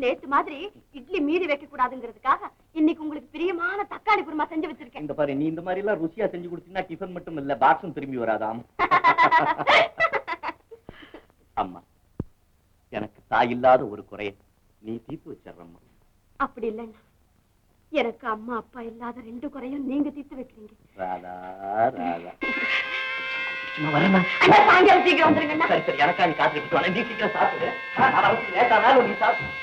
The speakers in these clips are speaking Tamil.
நேத்து மாதிரி இட்லி மீறி வைக்க கூடாதுங்கிறதுக்காக இன்னைக்கு உங்களுக்கு பிரியமான தக்காளி குருமா செஞ்சு வச்சிருக்கேன். இந்த பாரு, நீ இந்த மாதிரி எல்லாம் ருசியா செஞ்சு கொடுத்தீங்கன்னா டிஃபன் மட்டும் இல்ல, பாக்ஸும் திரும்பி வராதாம். அம்மா, எனக்கு தாய் இல்லாத ஒரு குறைய நீ தீர்த்து வச்சிடறம்மா. அப்படி இல்லைன்னா எனக்கு அம்மா அப்பா இல்லாத 2 குறையும் நீங்க தீர்த்து வைக்கிறீங்க. ராதா ராதா, சீக்கிரம் வந்துருங்க. சரி சரி, எனக்கா நீ காத்துக்கிட்டு நீ சீக்கிரம் சாப்பிடு. லேட்டானாலும் நீ சாப்பிடு.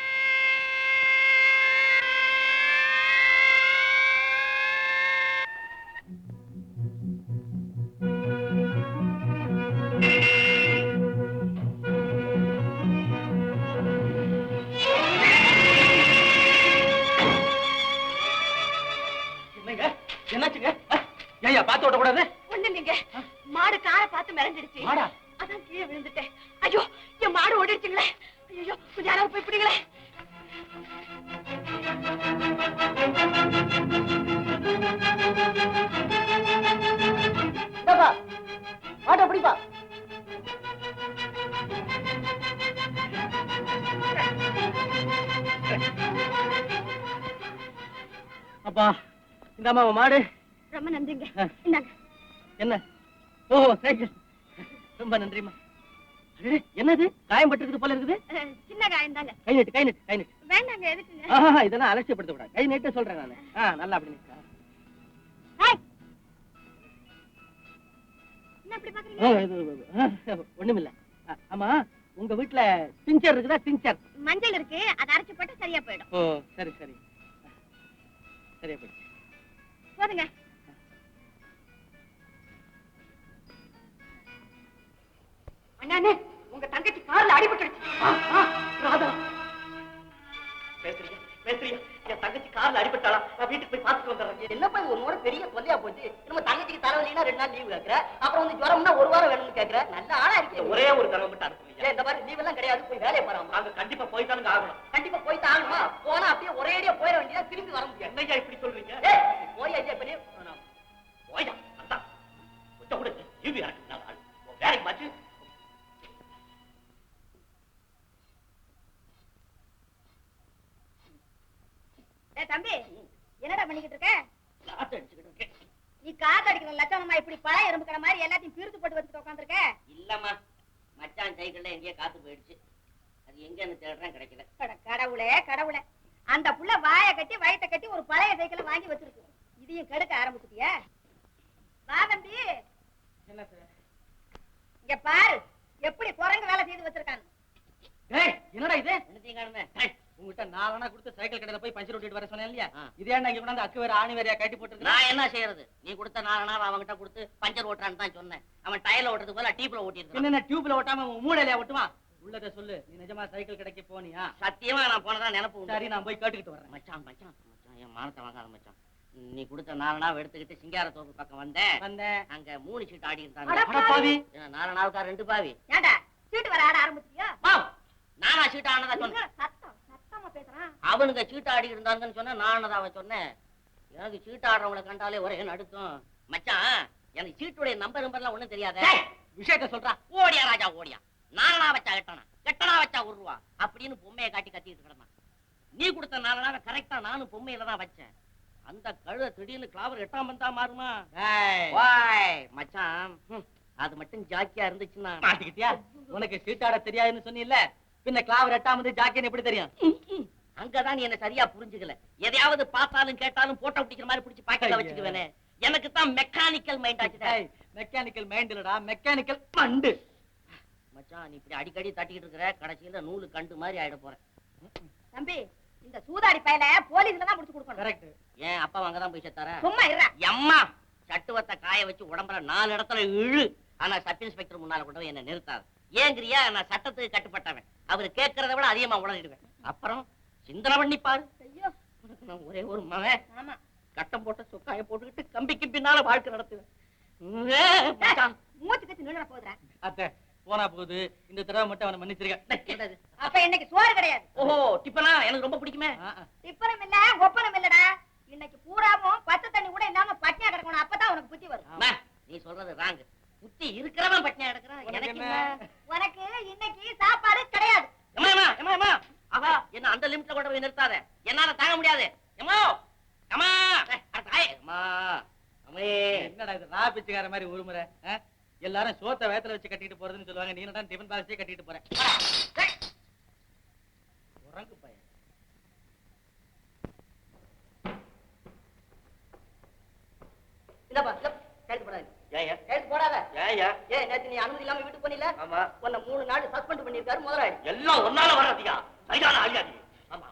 என்னாச்சுங்க? ஏயா பாத்து ஓட்ட கூடாது? ஒண்ணு இல்லைங்க, மாடு காரை பார்த்து மிரஞ்சிடுச்சு. அதான் கீழே விழுந்துட்டேன். ஐயோ, என் மாடு ஓடிடுச்சுங்களே. ஐயோ, கொஞ்சம் யாராவது போய் பிடிங்களே. மாட்டை பிடிப்பா. அப்பா, இந்தாமா மாடு. ரொம்ப நன்றிங்க. என்ன? ஓ சைக்கிள், ரொம்ப நன்றிமா. என்னது காயம் பட்டிருக்குது போல இருக்குது? சின்ன காயம் தாங்க. கை நட்டு கை நட்டு கை நட்டு. வேண்டாங்க, எதுக்குங்க? இதெல்லாம் அலட்சியப்படுத்த கூடாது. கை நட்டு சொல்றேன் நானு. நல்லா அப்படி நிக்கா. ஒண்ணுமில்ல. ஆமா, உங்க வீட்டுல டிஞ்சர் இருக்குதா? டிஞ்சர் மஞ்சள் இருக்கு, அதை அரைச்சு போட்டு சரியா போயிடும். ஓ சரி சரி, சரியா போயிடுச்சு. போதுங்க. அண்ணானே, உங்க தங்கச்சி கார்ல அடிபட்டுடுச்சு. ராதா, பேசுறீங்க பேசுறீங்க? என் தங்கச்சி கார்ல அடிபட்டாளா? நான் வீட்டுக்கு போய் பார்த்துட்டு வந்துடுறேன். என்னப்பா ஒரு முறை பெரிய தொல்லையா போச்சு. நம்ம தங்கச்சிக்கு தலைவலினா 2 நாள் லீவு கேட்கற, அப்புறம் வந்து ஜுரம்னா 1 வாரம் வேணும்னு கேட்கற. நல்ல ஆளா இருக்கு. ஒரே ஒரு தடவை மட்டும் அனுப்புவீங்க. இந்த மாதிரி லீவ் எல்லாம் கிடையாது, போய் வேலையை பாருங்க. நாங்க கண்டிப்பா போய்த்தானுங்க ஆகணும். கண்டிப்பா போய் தாங்கணுமா? போனா அப்படியே ஒரேடியா போயிட வேண்டியதா, திரும்பி வர முடியாது. என்னையா இப்படி சொல்றீங்க? போய் ஐயா பெரிய போயா அதான் கொஞ்சம் கூட டிவி இறக்குனா வேலைக்கு மாச்சு. தம்பி, என்னடா பண்ணிக்கிட்டு இருக்க? காத்து அடிச்சுக்கிட்டு இருக்கேன். நீ காத்து அடிக்கிற லட்சணமா இப்படி பழைய எறும்பு கடை மாதிரி எல்லாத்தையும் பிரித்து போட்டு வச்சுட்டு உட்காந்துருக்க? இல்லம்மா, மச்சான் சைக்கிள்ல எங்கேயோ காத்து போயிடுச்சு. அது எங்கன்னு தேடுறேன், கிடைக்கல. கடவுளே கடவுளே, அந்த புள்ள வாய கட்டி வயிற்ற கட்டி ஒரு பழைய சைக்கிளை வாங்கி வச்சிருக்கு. இதையும் கெடுக்க ஆரம்பிச்சுட்டியா? வா தம்பி. என்ன சார்? இங்க பாரு எப்படி குரங்கு வேலை செய்து வச்சிருக்காங்க. என்னடா இது? என்னத்தையும் காணுமே. உங்ககிட்ட 4 கொடுத்து சைக்கிள் கடையில போய் பஞ்சர் ஓட்டிட்டு வர சொன்னேன் இல்லையா? இதே இங்க கொண்டாந்து அக்கு வேற ஆணி வேறையா கட்டி போட்டு. நான் என்ன செய்யறது? நீ கொடுத்த 4 அவன்கிட்ட கொடுத்து பஞ்சர் ஓட்டுறான்னு தான் சொன்னேன். அவன் டயர்ல ஓட்டுறது போல டீப்ல ஓட்டிருக்கான். என்ன டியூப்ல ஓட்டாம மூளையில ஓட்டுவான்? உள்ளத சொல்லு, நீ நிஜமா சைக்கிள் கடைக்கு போனியா? சத்தியமா நான் போனதா நினைப்பு. சரி, நான் போய் கேட்டுக்கிட்டு வரேன். மச்சான் மச்சான் மச்சான், என் மானத்தை வாங்காத மச்சான். நீ கொடுத்த 4 எடுத்துக்கிட்டு சிங்காரத்தோப்பு பக்கம் வந்தேன். அங்க 3 சீட் ஆடி இருந்தாங்க. 4 நாளுக்கா 2 பாவி. ஏண்டா சீட்டு வர ஆட ஆரம்பிச்சியா? நானா சீட்டு ஆனதா சொன்னேன்? சத்தமா பேசுறான். அவனுக்கு சீட்டு ஆடி இருந்தாங்கன்னு சொன்ன, நானதான் அவன் சொன்னேன். எனக்கு சீட்டு ஆடுறவங்களை கண்டாலே ஒரே நடுக்கும். மச்சான், எனக்கு சீட்டுடைய நம்பர் எல்லாம் ஒண்ணும் தெரியாத. விஷயத்த சொல்றா. ஓடியா ராஜா ஓடியா, நாலனா வச்சா எட்டனா, எட்டனா வச்சா 1 ரூபா அப்படின்னு பொம்மையை காட்டி கத்திட்டு கிடந்தான். நீ கொடுத்த நாலனாவை கரெக்டா நானும் பொம்மையில தான் வச்சேன். அந்த கழுத திடீர்னு கிளாவர் 8ஆம் பந்தா மாறுமா? வாய் மச்சான், அது மட்டும் ஜாக்கியா இருந்துச்சுன்னா மாட்டிக்கிட்டியா? உனக்கு சீட்டாட தெரியாதுன்னு சொன்னீல்ல, பின்ன கிளாவர் 8ஆம் ஜாக்கின்னு எப்படி தெரியும்? அங்கதான் நீ என்ன சரியா புரிஞ்சுக்கல. எதையாவது பார்த்தாலும் கேட்டாலும் போட்டோ பிடிக்கிற மாதிரி பிடிச்சி பாக்கெட்ல வச்சுக்குவேனே. எனக்கு தான் மெக்கானிக்கல் மைண்ட் ஆச்சு. மெக்கானிக்கல் மைண்ட் இல்லடா, மெக்கானிக்கல் பண்டு. மச்சான் நீ இப்படி அடிக்கடி தட்டிக்கிட்டு இருக்கிற, கடைசியில நூலு கண்டு மாதிரி ஆயிட போறேன். தம்பி, இந்த சூதாடி பயல போலீஸ்ல தான் முடிச்சு கொடுக்கணும். கரெக்ட். ஏன் அப்பா அங்கதான் போய் செத்தாரா? சும்மா இருடா. எம்மா சட்டுவத்தை காய வச்சு உடம்புல 4 இடத்துல இழு. ஆனா சப் இன்ஸ்பெக்டர் முன்னால கொண்டு போய் என்ன நிறுத்தாது. ஏங்கிறியா? நான் சட்டத்துக்கு கட்டுப்பட்டவன். அவரு கேட்கறத விட அதிகமா உளறிடுவேன். அப்புறம் சிந்தனை பண்ணி பாரு. ஐயோ, உனக்கு நான் ஒரே ஒரு மகன். ஆமா. கட்டம் போட்ட சொக்காய போட்டுக்கிட்டு கம்பிக்கு பின்னால வாழ்க்கை நடத்துவேன். மூச்சு கட்டி நின்று போதுறா. அத்தை போனா போகுது, இந்த தடவை மட்டும் அவனை மன்னிச்சிருக்க. அப்ப இன்னைக்கு சோறு கிடையாது. ஓஹோ, டிப்பனா எனக்கு ரொம்ப பிடிக்குமே. டிப்பனும் இல்ல, ஒப்பனும் இல்லடா. இன்னைக்கு பூராவும் பச்சை தண்ணி கூட இல்லாம பட்டியா கிடக்கணும். அப்பதான் உனக்கு புத்தி வரும். நீ சொல்றது ராங்கு. புத்தி இருக்கிறவன் பட்டினியா கிடக்குறான். எனக்கு என்ன? உனக்கு இன்னைக்கு சாப்பாடு கிடையாது. ஆஹா, என்ன அந்த லிமிட்ல கொண்டு போய் நிறுத்தாத. என்னால தாங்க முடியாது. என்னடா இது ரா பிச்சைக்கார மாதிரி ஒரு முறை? எல்லாரும் சோத்த வேத்துல வச்சு கட்டிட்டு போறதுன்னு சொல்லுவாங்க. நீ என்னடா டிஃபன் பாக்ஸே கட்டிட்டு போற? உறங்கு பையன். நேத்து நீ அனுமதி இல்லாம வீட்டுக்கு போனீல, உன்னை 3 நாள் சஸ்பெண்ட் பண்ணிருக்காரு முதலாளி. எல்லாம் ஒன்னால வர்றதுயா? சரியான ஆளியாதி. ஆமா,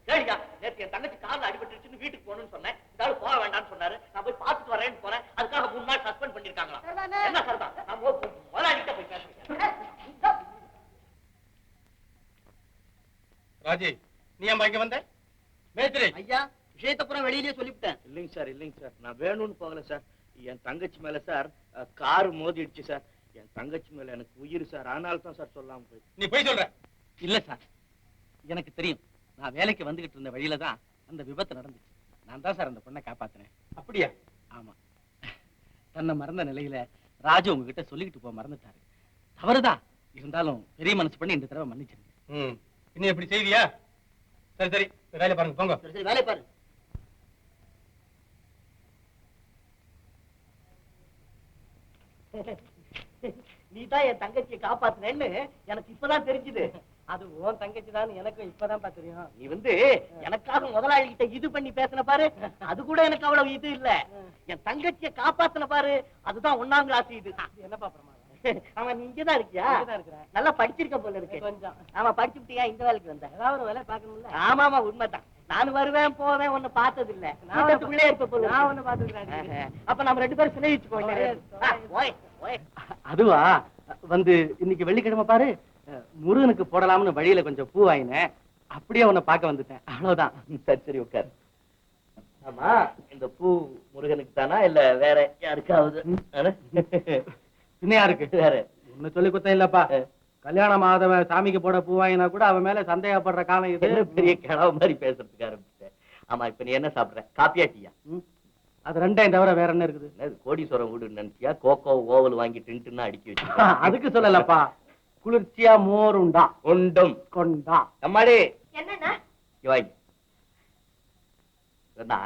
கேளியா, நேத்து என் தங்கச்சி கார்ல அடிபட்டுருச்சுன்னு வீட்டுக்கு போகணும்னு சொன்னேன். இந்த ஆளு போக வேண்டாம்னு சொன்னாரு. நான் போய் பார்த்துட்டு வரேன்னு போறேன். அதுக்காக 3 நாள் சஸ்பெண்ட் பண்ணிருக்காங்களா? என்ன சரிதான்? நான் முதலாளிகிட்ட போய் பேசுறேன். ராஜி, நீ ஏன் இங்க வந்த? மேத்ரி ஐயா, விஷயத்தை பூரா வெளியிலேயே சொல்லிவிட்டேன். இல்லைங்க சார், நான் வேணும்னு போகல சார். என் தங்கச்சி மேல சார் காரு மோதிடுச்சு சார். என் தங்கச்சி மேல எனக்கு உயிர் சார். அதனால தான் சார் சொல்லாம போய். நீ போய் சொல்ற? இல்ல சார், எனக்கு தெரியும். நான் வேலைக்கு வந்துகிட்டு இருந்த வழியில தான் அந்த விபத்து நடந்துச்சு. நான் தான் சார் அந்த பொண்ணை காப்பாத்தினேன். அப்படியா? ஆமா. தன்னை மறந்த நிலையில ராஜு உங்ககிட்ட சொல்லிக்கிட்டு போக மறந்துட்டாரு. தவறுதான். இருந்தாலும் பெரிய மனசு பண்ணி இந்த தடவை மன்னிச்சிருங்க. இன்னும் எப்படி செய்வியா? சரி சரி, வேலை பாருங்க, போங்க. சரி வேலை பாரு. நீ தான் என் தங்கச்சியை காப்பாத்தினேன்னு எனக்கு இப்பதான் தெரிஞ்சுது. அது உன் தங்கச்சி தான் எனக்கும் இப்பதான் தெரியும். நீ எனக்காக முதலாளி கிட்ட இது பண்ணி பேசின பாரு, அது கூட எனக்கு அவ்வளவு இது இல்ல. என் தங்கச்சியை காப்பாத்தின பாரு, அதுதான் 1ஆம் கிளாஸ் இது. என்னப்பா பிரமாதம்? அவன் நீ இங்கதான் இருக்கியா? நல்லா படிச்சிருக்க போல இருக்கு. கொஞ்சம். ஆமா, படிச்சுட்டியா? இந்த வேலைக்கு வந்த? ஏதாவது ஒரு வேலை பார்க்கணும்ல. ஆமாமா, உண்மைதான். நான் வருவேன் போவேன், உன்னை பார்த்தது இல்ல. உள்ளே இருக்க போல. நான் ஒண்ணு பாத்துக்கிறேன். அப்ப நம்ம 2 பேரும் சிநேகிச்சுக்கோங்க. அதுவா, வந்து இன்னைக்கு வெள்ளிக்கிழமை பாரு, முருகனுக்கு போடலாம்னு வழியில கொஞ்சம் பூ வாங்கினேன். அப்படியே உன்னை பார்க்க வந்துட்டேன். அவ்வளவுதான். சரி சரி, உட்காரு. ஆமா, இந்த பூ முருகனுக்கு தானா இல்ல வேற யாருக்காவது? இன்னும் யாருக்கு? வேற ஒண்ணு சொல்லி குத்தம் இல்லப்பா. கல்யாணம் ஆதவன் சாமிக்கு போட பூ வாங்கினா கூட அவன் மேல சந்தேகப்படுற காலம் இது. பெரிய கிழவு மாதிரி பேசுறதுக்கு ஆரம்பிச்சேன். ஆமா, இப்ப நீ என்ன சாப்பிடுற? காப்பியா டீயா? அது 2ஐயும் தவிர வேற என்ன இருக்குது? கோடீஸ்வரம் வீடு நினைச்சியா? கோகோ ஓவல் வாங்கி டின்ட்டுன்னா அடிக்கி வச்சு. அதுக்கு சொல்லலப்பா, குளிர்ச்சியா மோர் உண்டா? உண்டும் கொண்டா. அம்மாடி என்னன்னா வாங்கி.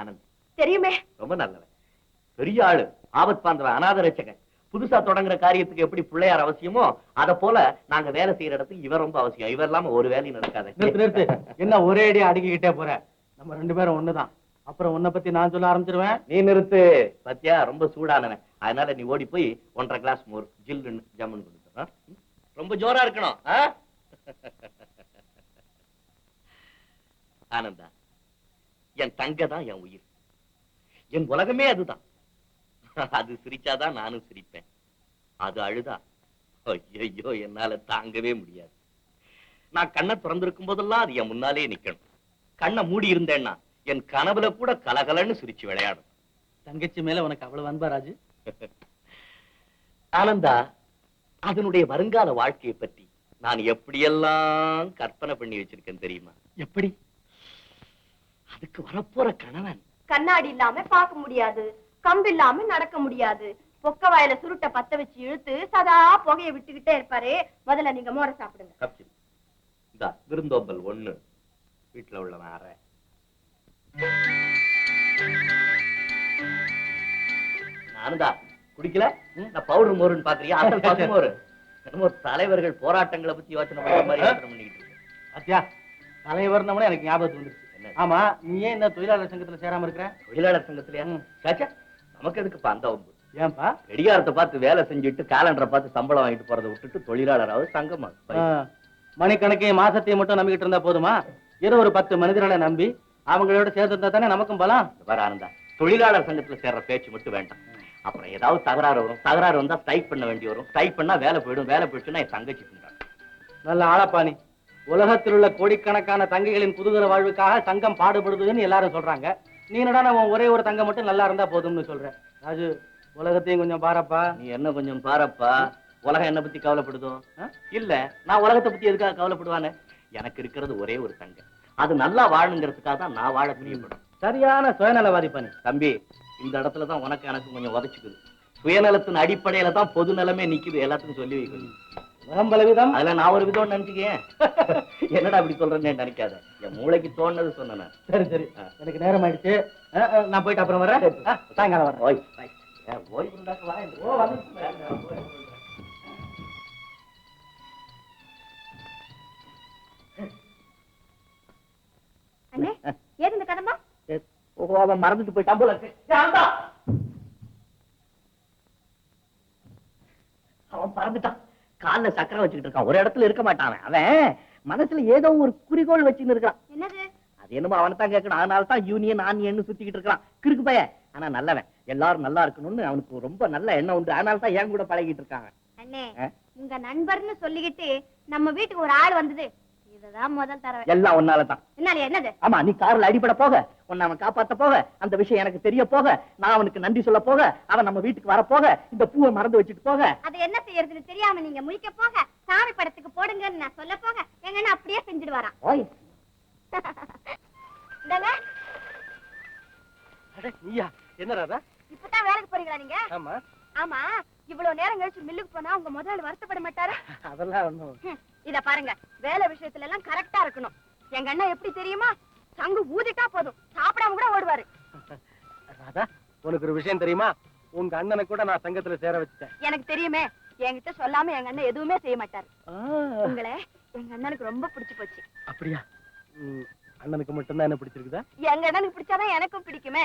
ஆனந்த் தெரியுமே, ரொம்ப நல்லவன், பெரிய ஆளு, ஆபத் பாந்தவன், அநாத ரட்சகன். புதுசா தொடங்குற காரியத்துக்கு எப்படி பிள்ளையார் அவசியமோ அத போல நாங்க வேலை செய்யற இடத்துக்கு இவர் ரொம்ப அவசியம். இவர் இல்லாம ஒரு வேலையும் நடக்காது. நிறுத்து. என்ன ஒரே அடியா அடுக்கிக்கிட்டே போற? நம்ம 2 பேரும் ஒண்ணுதான். அப்புறம் உன்னை பத்தி நான் சொல்ல ஆரம்பிச்சிருவேன். நீ நிறுத்து. பத்தியா, ரொம்ப சூடானவன். அதனால நீ ஓடி போய் 1.5 கிளாஸ் மோர் ஜில்லுன்னு ஜம்முன்னு கொடுத்து. ரொம்ப ஜோரா இருக்கணும். ஆனந்தா, என் தங்க தான் என் உயிர், என் உலகமே அதுதான். அது சிரிச்சாதான் நானும் சிரிப்பேன். அது அழுதா ஐயோ என்னால தாங்கவே முடியாது. நான் கண்ணை திறந்திருக்கும் போதெல்லாம் அது என் முன்னாலே நிக்கணும். கண்ணை மூடி இருந்தேன்னா என் கனவுல கூட கலகலன்னு சிரிச்சு விளையாடும். தங்கச்சி மேல உனக்கு அவ்வளவு அன்பா ராஜு? ஆனந்தா, அதனுடைய வருங்கால வாழ்க்கையை பற்றி நான் எப்படியெல்லாம் கற்பனை பண்ணி வச்சிருக்கேன் தெரியுமா? எப்படி? அதுக்கு வரப்போற கணவன் கண்ணாடி இல்லாம பார்க்க முடியாது, கம்பு இல்லாம நடக்க முடியாது, பொக்க வாயில சுருட்ட பத்த வச்சு இழுத்து சதா புகையை விட்டுக்கிட்டே இருப்பாரு. முதல்ல நீங்க மோரை சாப்பிடுங்க. கப்சி இந்த விருந்தோம்பல் 1 வீட்டுல உள்ளவன் 6. நானுதா குடிக்கல. நான் பவுடர் மோருன்னு பாக்குறியா? அசல் பசு மோரு. என்னமோ தலைவர்கள் போராட்டங்களை பத்தி யோசனை பண்ற மாதிரி யோசனை பண்ணிக்கிட்டு இருக்கு. அத்தியா தலைவர்னவனே எனக்கு ஞாபகத்துக்கு வந்துருச்சு. ஆமா, நீ ஏன் இந்த தொழிலாளர் சங்கத்துல சேராம இருக்கிற? தொழிலாளர் சங்கத்திலயா? சாச்சா, நமக்கு எதுக்குப்பா அந்த வம்பு? ஏன்பா? கடிகாரத்தை பார்த்து வேலை செஞ்சுட்டு காலண்டரை பார்த்து சம்பளம் வாங்கிட்டு போறதை விட்டுட்டு தொழிலாளராவது சங்கமா? மணிக்கணக்கையும் மாசத்தையும் மட்டும் நம்பிக்கிட்டு இருந்தா போதுமா? ஒரு 10 மனிதர்களை நம்பி அவங்களோட சேர்ந்து இருந்தா தானே நமக்கும் பலம். வர ஆனந்தா, தொழிலாளர் சங்கத்துல சேர்ற பேச்சு மட்டும் வேண்டாம். அப்புறம் ஏதாவது தகராறு வரும். தகராறு வந்தா ஸ்ட்ரைக் பண்ண வேண்டி வரும். ஸ்ட்ரைக் பண்ணா வேலை போயிடும். வேலை போயிடுச்சுன்னா என் தங்கச்சி பண்றாங்க. நல்ல ஆளப்பாணி. உலகத்தில் உள்ள கோடிக்கணக்கான தங்கைகளின் புதுகர வாழ்வுக்காக சங்கம் பாடுபடுதுன்னு எல்லாரும் சொல்றாங்க. நீ என்னடா நான் ஒரே ஒரு தங்கம் மட்டும் நல்லா இருந்தா போதும்னு சொல்றேன். ராஜு, உலகத்தையும் கொஞ்சம் பாரப்பா. நீ என்ன கொஞ்சம் பாரப்பா. உலகம் என்ன பத்தி கவலைப்படுதோ? இல்ல, நான் உலகத்தை பத்தி எதுக்காக கவலைப்படுவானே? எனக்கு இருக்கிறது ஒரே ஒரு தங்கம். அது நல்லா வாழணுங்கிறதுக்காக தான் நான் வாழ பிரியப்படும். சரியான சுயநலவாதி பண்ணி. தம்பி, இந்த இடத்துலதான் உனக்கு எனக்கு கொஞ்சம் உதச்சுக்குது. சுயநலத்தின் அடிப்படையில தான் பொது நலமே நிக்குது. எல்லாத்துக்கும் சொல்லி வைக்கணும். பல விதம். அதுல நான் ஒரு விதம் நினைச்சுக்கேன். என்னடா அப்படி சொல்றேன்னு நினைக்காத. என் மூளைக்கு தோணுது சொன்னேன். சரி சரி, எனக்கு நேரம் ஆயிடுச்சு. நான் போயிட்டு அப்புறம் வரேன். சாயங்காலம் வரேன். ஓய் ஓய் உண்டாக்க வா. ஓ வந்து அண்ணே, ஏது இந்த கதம்பா? ஓ, அவன் மறந்துட்டு போயிட்டான் போல இருக்கு. அவன் பறந்துட்டான். கால்ல சக்கரை வச்சுக்கிட்டு இருக்கான். ஒரு இடத்துல இருக்க மாட்டான் அவன். மனசுல ஏதோ ஒரு குறிக்கோள் வச்சுன்னு இருக்கான். என்னது? அது என்னமோ அவனை தான் கேட்கணும். அதனால தான் யூனியன் ஆனியன் சுத்திக்கிட்டு இருக்கான். கிறுக்கு பைய. ஆனா நல்லவன். எல்லாரும் நல்லா இருக்கணும்னு அவனுக்கு ரொம்ப நல்ல எண்ணம் உண்டு. அதனால தான் என் கூட பழகிட்டு இருக்காங்க. அண்ணே, உங்க நண்பர்னு சொல்லிக்கிட்டு நம்ம வீட்டுக்கு ஒரு ஆள் வந்தது. இதுதான் முதல் தடவை. எல்லாம் ஒன்னாலதான். என்னால என்னது? ஆமா, நீ கார்ல அடிபட போக, உன்னை அவன் காப்பாத்த போக, அந்த விஷயம் எனக்கு தெரிய போக, நான் அவனுக்கு நன்றி சொல்ல போக, அவன் நம்ம வீட்டுக்கு வர போக, இந்த பூவை மறந்து வச்சுட்டு போக, அது என்ன செய்யறதுன்னு தெரியாம நீங்க முழிக்க போக, சாமி படத்துக்கு போடுங்கன்னு நான் சொல்ல போக, எங்கன்னா அப்படியே செஞ்சுட்டு வரான். ஓய் இந்தாங்க. நீயா? என்ன ராதா? இப்பதான் வேலைக்கு போறீங்களா நீங்க? ஆமா. ஆமா, இவ்வளவு நேரம் கழிச்சு மில்லுக்கு போனா உங்க முதலாளி வருத்தப்பட மாட்டாரு? அதெல்லாம் ஒண்ணும். இத பாருங்க, வேலை விஷயத்துல எல்லாம் கரெக்டா இருக்கணும். எங்க அண்ணன் எப்படி தெரியுமா? சங்கு ஊதிட்டா போதும், சாப்பிடாம கூட ஓடுவாரு. ராதா, உனக்கு ஒரு விஷயம் தெரியுமா? உங்க அண்ணனை கூட நான் சங்கத்துல சேர வச்சுட்டேன். எனக்கு தெரியுமே. என்கிட்ட சொல்லாம எங்க அண்ணன் எதுவுமே செய்ய மாட்டாரு. உங்களை எங்க அண்ணனுக்கு ரொம்ப பிடிச்சு போச்சு. அப்படியா? அண்ணனுக்கு மட்டும்தான் என்ன பிடிச்சிருக்குதா? எங்க அண்ணனுக்கு பிடிச்சாதான் எனக்கும் பிடிக்குமே.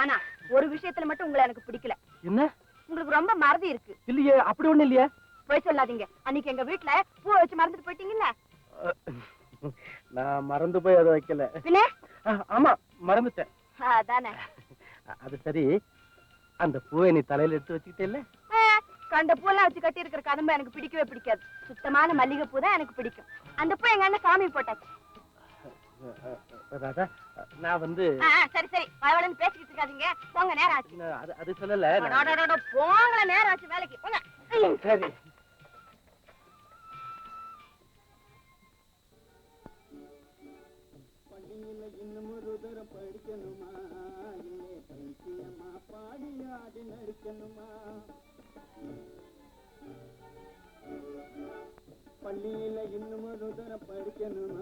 ஆனா ஒரு விஷயத்துல மட்டும் உங்களை எனக்கு பிடிக்கல. என்ன? உங்களுக்கு ரொம்ப மறதி இருக்கு. இல்லையே, அப்படி ஒண்ணு இல்லையா? போய் சொல்லாதீங்க. அன்னைக்கு எங்க வீட்டுல பூ வச்சு மறந்துட்டு போயிட்டீங்கல்ல? நான் மறந்து போய் அதை வைக்கல. பின்ன? ஆமா, மறந்துட்டேன். அதானே. அது சரி, அந்த பூவை நீ தலையில எடுத்து வச்சுக்கிட்டே இல்ல? கண்ட பூலாம் வச்சு கட்டி இருக்கிற கதம்ப எனக்கு பிடிக்கவே பிடிக்காது. சுத்தமான மல்லிகை பூ தான் எனக்கு பிடிக்கும். அந்த பூ எங்க அண்ணன் சாமி போட்டாச்சு. ராதா, நான் வந்து சரி சரி, வளவளன்னு பேசிக்கிட்டு இருக்காதீங்க. போங்க, நேரம் ஆச்சு. அது சொல்லல. போங்கள, நேரம் ஆச்சு வேலைக்கு போங்க. சரி. பள்ளியில இன்னும் ஒரு தரம் படிக்கணுமா,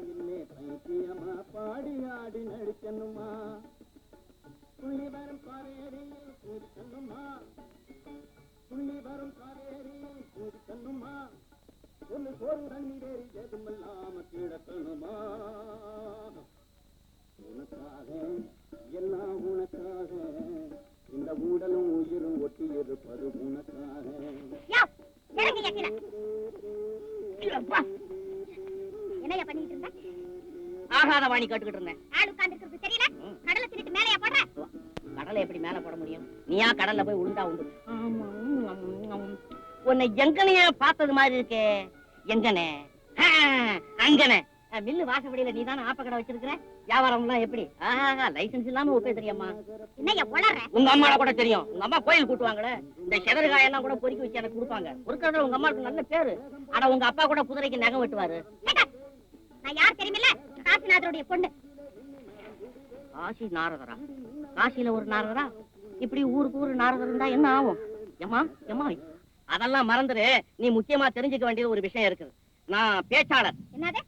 இல்லை பைத்தியமா பாடி ஆடி நடிக்கணுமா, புள்ளி வரும் காரேரியில் கூடிக்கணுமா, புள்ளி வரும் காரேரியில் கூடிக்கணுமா, ஒரு சோறு தண்ணீரேறி எதுமில்லாம கிடக்கணுமா, உனக்காக எல்லாம் உனக்காக, இந்த உடலும் உயிரும் ஒட்டி இருப்பது உனக்காக. என்னையா பண்ணிட்டு இருந்த? ஆகாத வாணி கேட்டுக்கிட்டு இருந்தேன். ஆள் உட்கார்ந்துருக்கு தெரியல? கடலை திருட்டு மேலையா போடுற? கடலை எப்படி மேல போட முடியும்? நீயா கடல்ல போய் உளுந்தா உண்டு. உன்னை எங்கனையே பார்த்தது மாதிரி இருக்கே. எங்கனே? அங்கனே. மில்லு வாசப்படியில நீ தானே ஆப்ப கடை வச்சிருக்கிற. வியாபாரம் எல்லாம் எப்படி? லைசன்ஸ் இல்லாம ஒப்பே தெரியுமா? என்னையா உளற? உங்க அம்மால கூட தெரியும். உங்க அம்மா கோயில் கூட்டுவாங்களே, இந்த செதறுகாய் எல்லாம் கூட பொறுக்கி வச்சு எனக்கு கொடுப்பாங்க. பொறுக்கிறதுல உங்க அம்மாவுக்கு நல்ல பேரு. ஆனா உங்க அப்பா கூட குதிரைக்கு நகம் வெட்டுவாரு. நான் யார் தெரியுமில்ல? காசிநாதருடைய பொண்ணு. காசி நாரதரா? காசியில ஒரு நாரதரா? இப்படி ஊருக்கு ஊரு நாரதம் இருந்தா என்ன ஆகும்? ஏமா ஏமா அதெல்லாம் மறந்துரு. நீ முக்கியமா தெரிஞ்சுக்க வேண்டியது ஒரு விஷயம் இருக்குது. நான் பேச்சாளர். என்னது?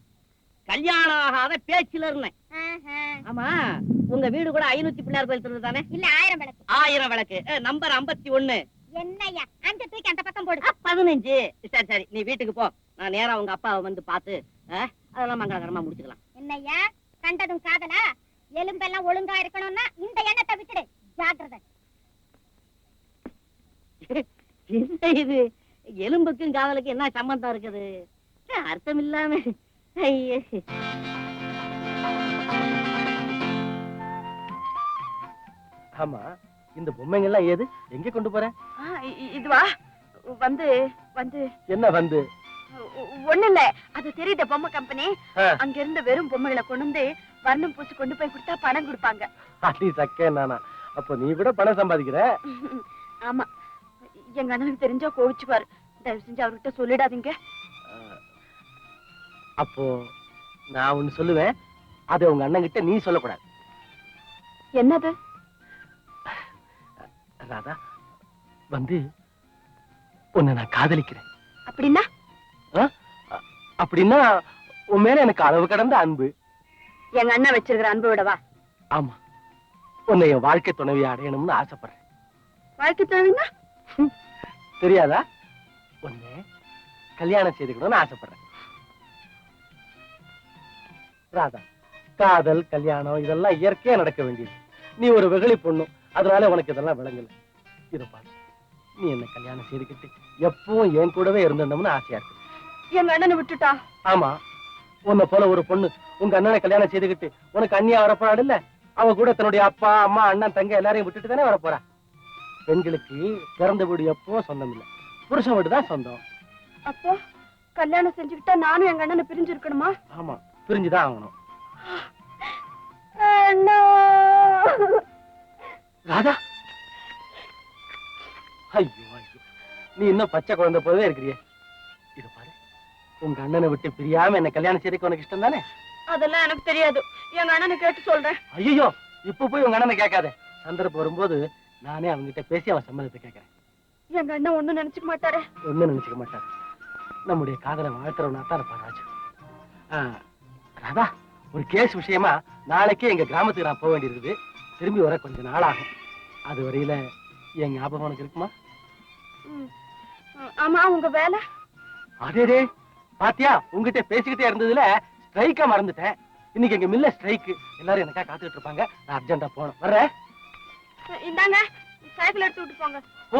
கல்யாணம் ஆகாத பேச்சுல இருந்தேன். ஆஹா. ஆமா, உங்க வீடு கூட 500 பிள்ளையார் கோயில் திருது தானே? இல்ல 1000 விளக்கு. 1000 விளக்கு. நம்பர் 51. என்னய்யா அந்த தூக்கி அந்த பக்கம் போடு. 15. சரி சரி, நீ வீட்டுக்கு போ. நான் நேரா உங்க அப்பாவை வந்து பார்த்து அதெல்லாம் மங்களகரமா முடிச்சுக்கலாம். என்னய்யா கண்டதும் காதலா? எலும்பெல்லாம் ஒழுங்கா இருக்கணும்னா இந்த எண்ணத்தை விட்டுடு. ஜாக்கிரதை. என்ன இது? எலும்புக்கும் காதலுக்கும் என்ன சம்பந்தம் இருக்குது? அர்த்தம் இல்லாம. ஐயே. ஆமா, இந்த பொம்மைங்க எல்லாம் ஏது? எங்க கொண்டு போற? இதுவா வந்து வந்து என்ன வந்து? ஒண்ணு இல்ல, அது தெரியுத பொம்மை கம்பெனி. ஆ. அங்க இருந்து வெறும் பொம்மைகளை கொண்டு வந்து வர்ணம் பூசி கொண்டு போய் கொடுத்தா பணம் கொடுப்பாங்க. அடி சக்கே நானா? அப்ப நீ கூட பணம் சம்பாதிக்கிற? ஆமா, எங்க அண்ணனுக்கு தெரிஞ்சா கோவிச்சுப்பாரு. தயவு செஞ்சு அவர்கிட்ட சொல்லிடாதீங்க. அப்போ நான் ஒண்ணு சொல்லுவேன், அதை உங்க அண்ணன் கிட்ட நீ சொல்லக்கூடாது. என்னது? ராதா, வந்து உன்னை நான் காதலிக்கிறேன். அப்படின்னா? அப்படின்னா உன் மேல எனக்கு அளவு கடந்த அன்பு. எங்க அண்ணன் வச்சிருக்கிற அன்பு விடவா? ஆமா, உன்னை என் வாழ்க்கை துணைவியை அடையணும்னு ஆசைப்படுறேன். வாழ்க்கை தேவைன்னா தெரியாதா? உன்னை கல்யாணம் செய்துக்கணும்னு ஆசைப்படுறேன். ராதா, காதல் கல்யாணம் இதெல்லாம் இயற்கையா நடக்க வேண்டியது. நீ ஒரு வெகுளி பொண்ணு, அதனால உனக்கு இதெல்லாம் விளங்கல. இதை பாரு, நீ என்ன கல்யாணம் செய்துக்கிட்டு எப்பவும் என் கூடவே இருந்தோம்னு ஆசையா இருக்கு. எங்க அண்ணனை விட்டுட்டா? ஆமா, உன்னை போல ஒரு பொண்ணு உங்க அண்ணனை கல்யாணம் செய்துக்கிட்டு உனக்கு அண்ணியா வரப்போறாள் இல்ல, அவ கூட தன்னுடைய அப்பா அம்மா அண்ணன் தங்க எல்லாரையும் விட்டுட்டு தானே வரப்போறா. பெண்களுக்கு பிறந்த வீடு எப்பவும் சொந்தம் இல்ல, புருஷன் வீடு தான் சொந்தம். அப்போ கல்யாணம் செஞ்சுக்கிட்டா நானும் எங்க அண்ணனை பிரிஞ்சு இருக்கணுமா? ஆமா, பிரிஞ்சுதான் ஆகணும். ராதா, ஐயோ ஐயோ, நீ இன்னும் பச்சை குழந்தை போலவே இருக்கிறியே. இது பாரு, உங்க அண்ணனை விட்டு பிரியாம என்ன கல்யாணம் செய்யறதுக்கு உனக்கு இஷ்டம் தானே? அதெல்லாம் எனக்கு தெரியாது, எங்க அண்ணனை கேட்டு சொல்றேன். ஐயோ, இப்ப போய் உங்க அண்ணனை கேட்காத. சந்தர்ப்பம் வரும்போது நானே அவங்கிட்ட பேசி அவன் சம்மதத்தை கேட்கறேன். எங்க அண்ணன் ஒண்ணும் நினைச்சுக்க மாட்டாரு. ஒண்ணும் நினைச்சுக்க மாட்டாரு. நம்முடைய காதலை வாழ்த்துறவனா தான் இருப்பா ராஜு. ராதா, ஒரு கேஸ் விஷயமா நாளைக்கே எங்க கிராமத்துக்கு நான் போக வேண்டியிருக்குது. திரும்பி வர கொஞ்ச நாள் ஆகும். அது வரையில என் ஞாபகம் உனக்கு இருக்குமா? ஆமா, உங்க வேலை? அதே பாத்தியா, உங்ககிட்ட பேசிக்கிட்டே இருந்ததுல ஸ்ட்ரைக்கா மறந்துட்டேன். இன்னைக்கு எங்க மில்ல ஸ்ட்ரைக், எல்லாரும் எனக்கா காத்துக்கிட்டு இருப்பாங்க. நான் அர்ஜென்டா போனேன், வர்றேன். இந்தாங்க, சைக்கிள் எடுத்து விட்டு போங்க. ஓ,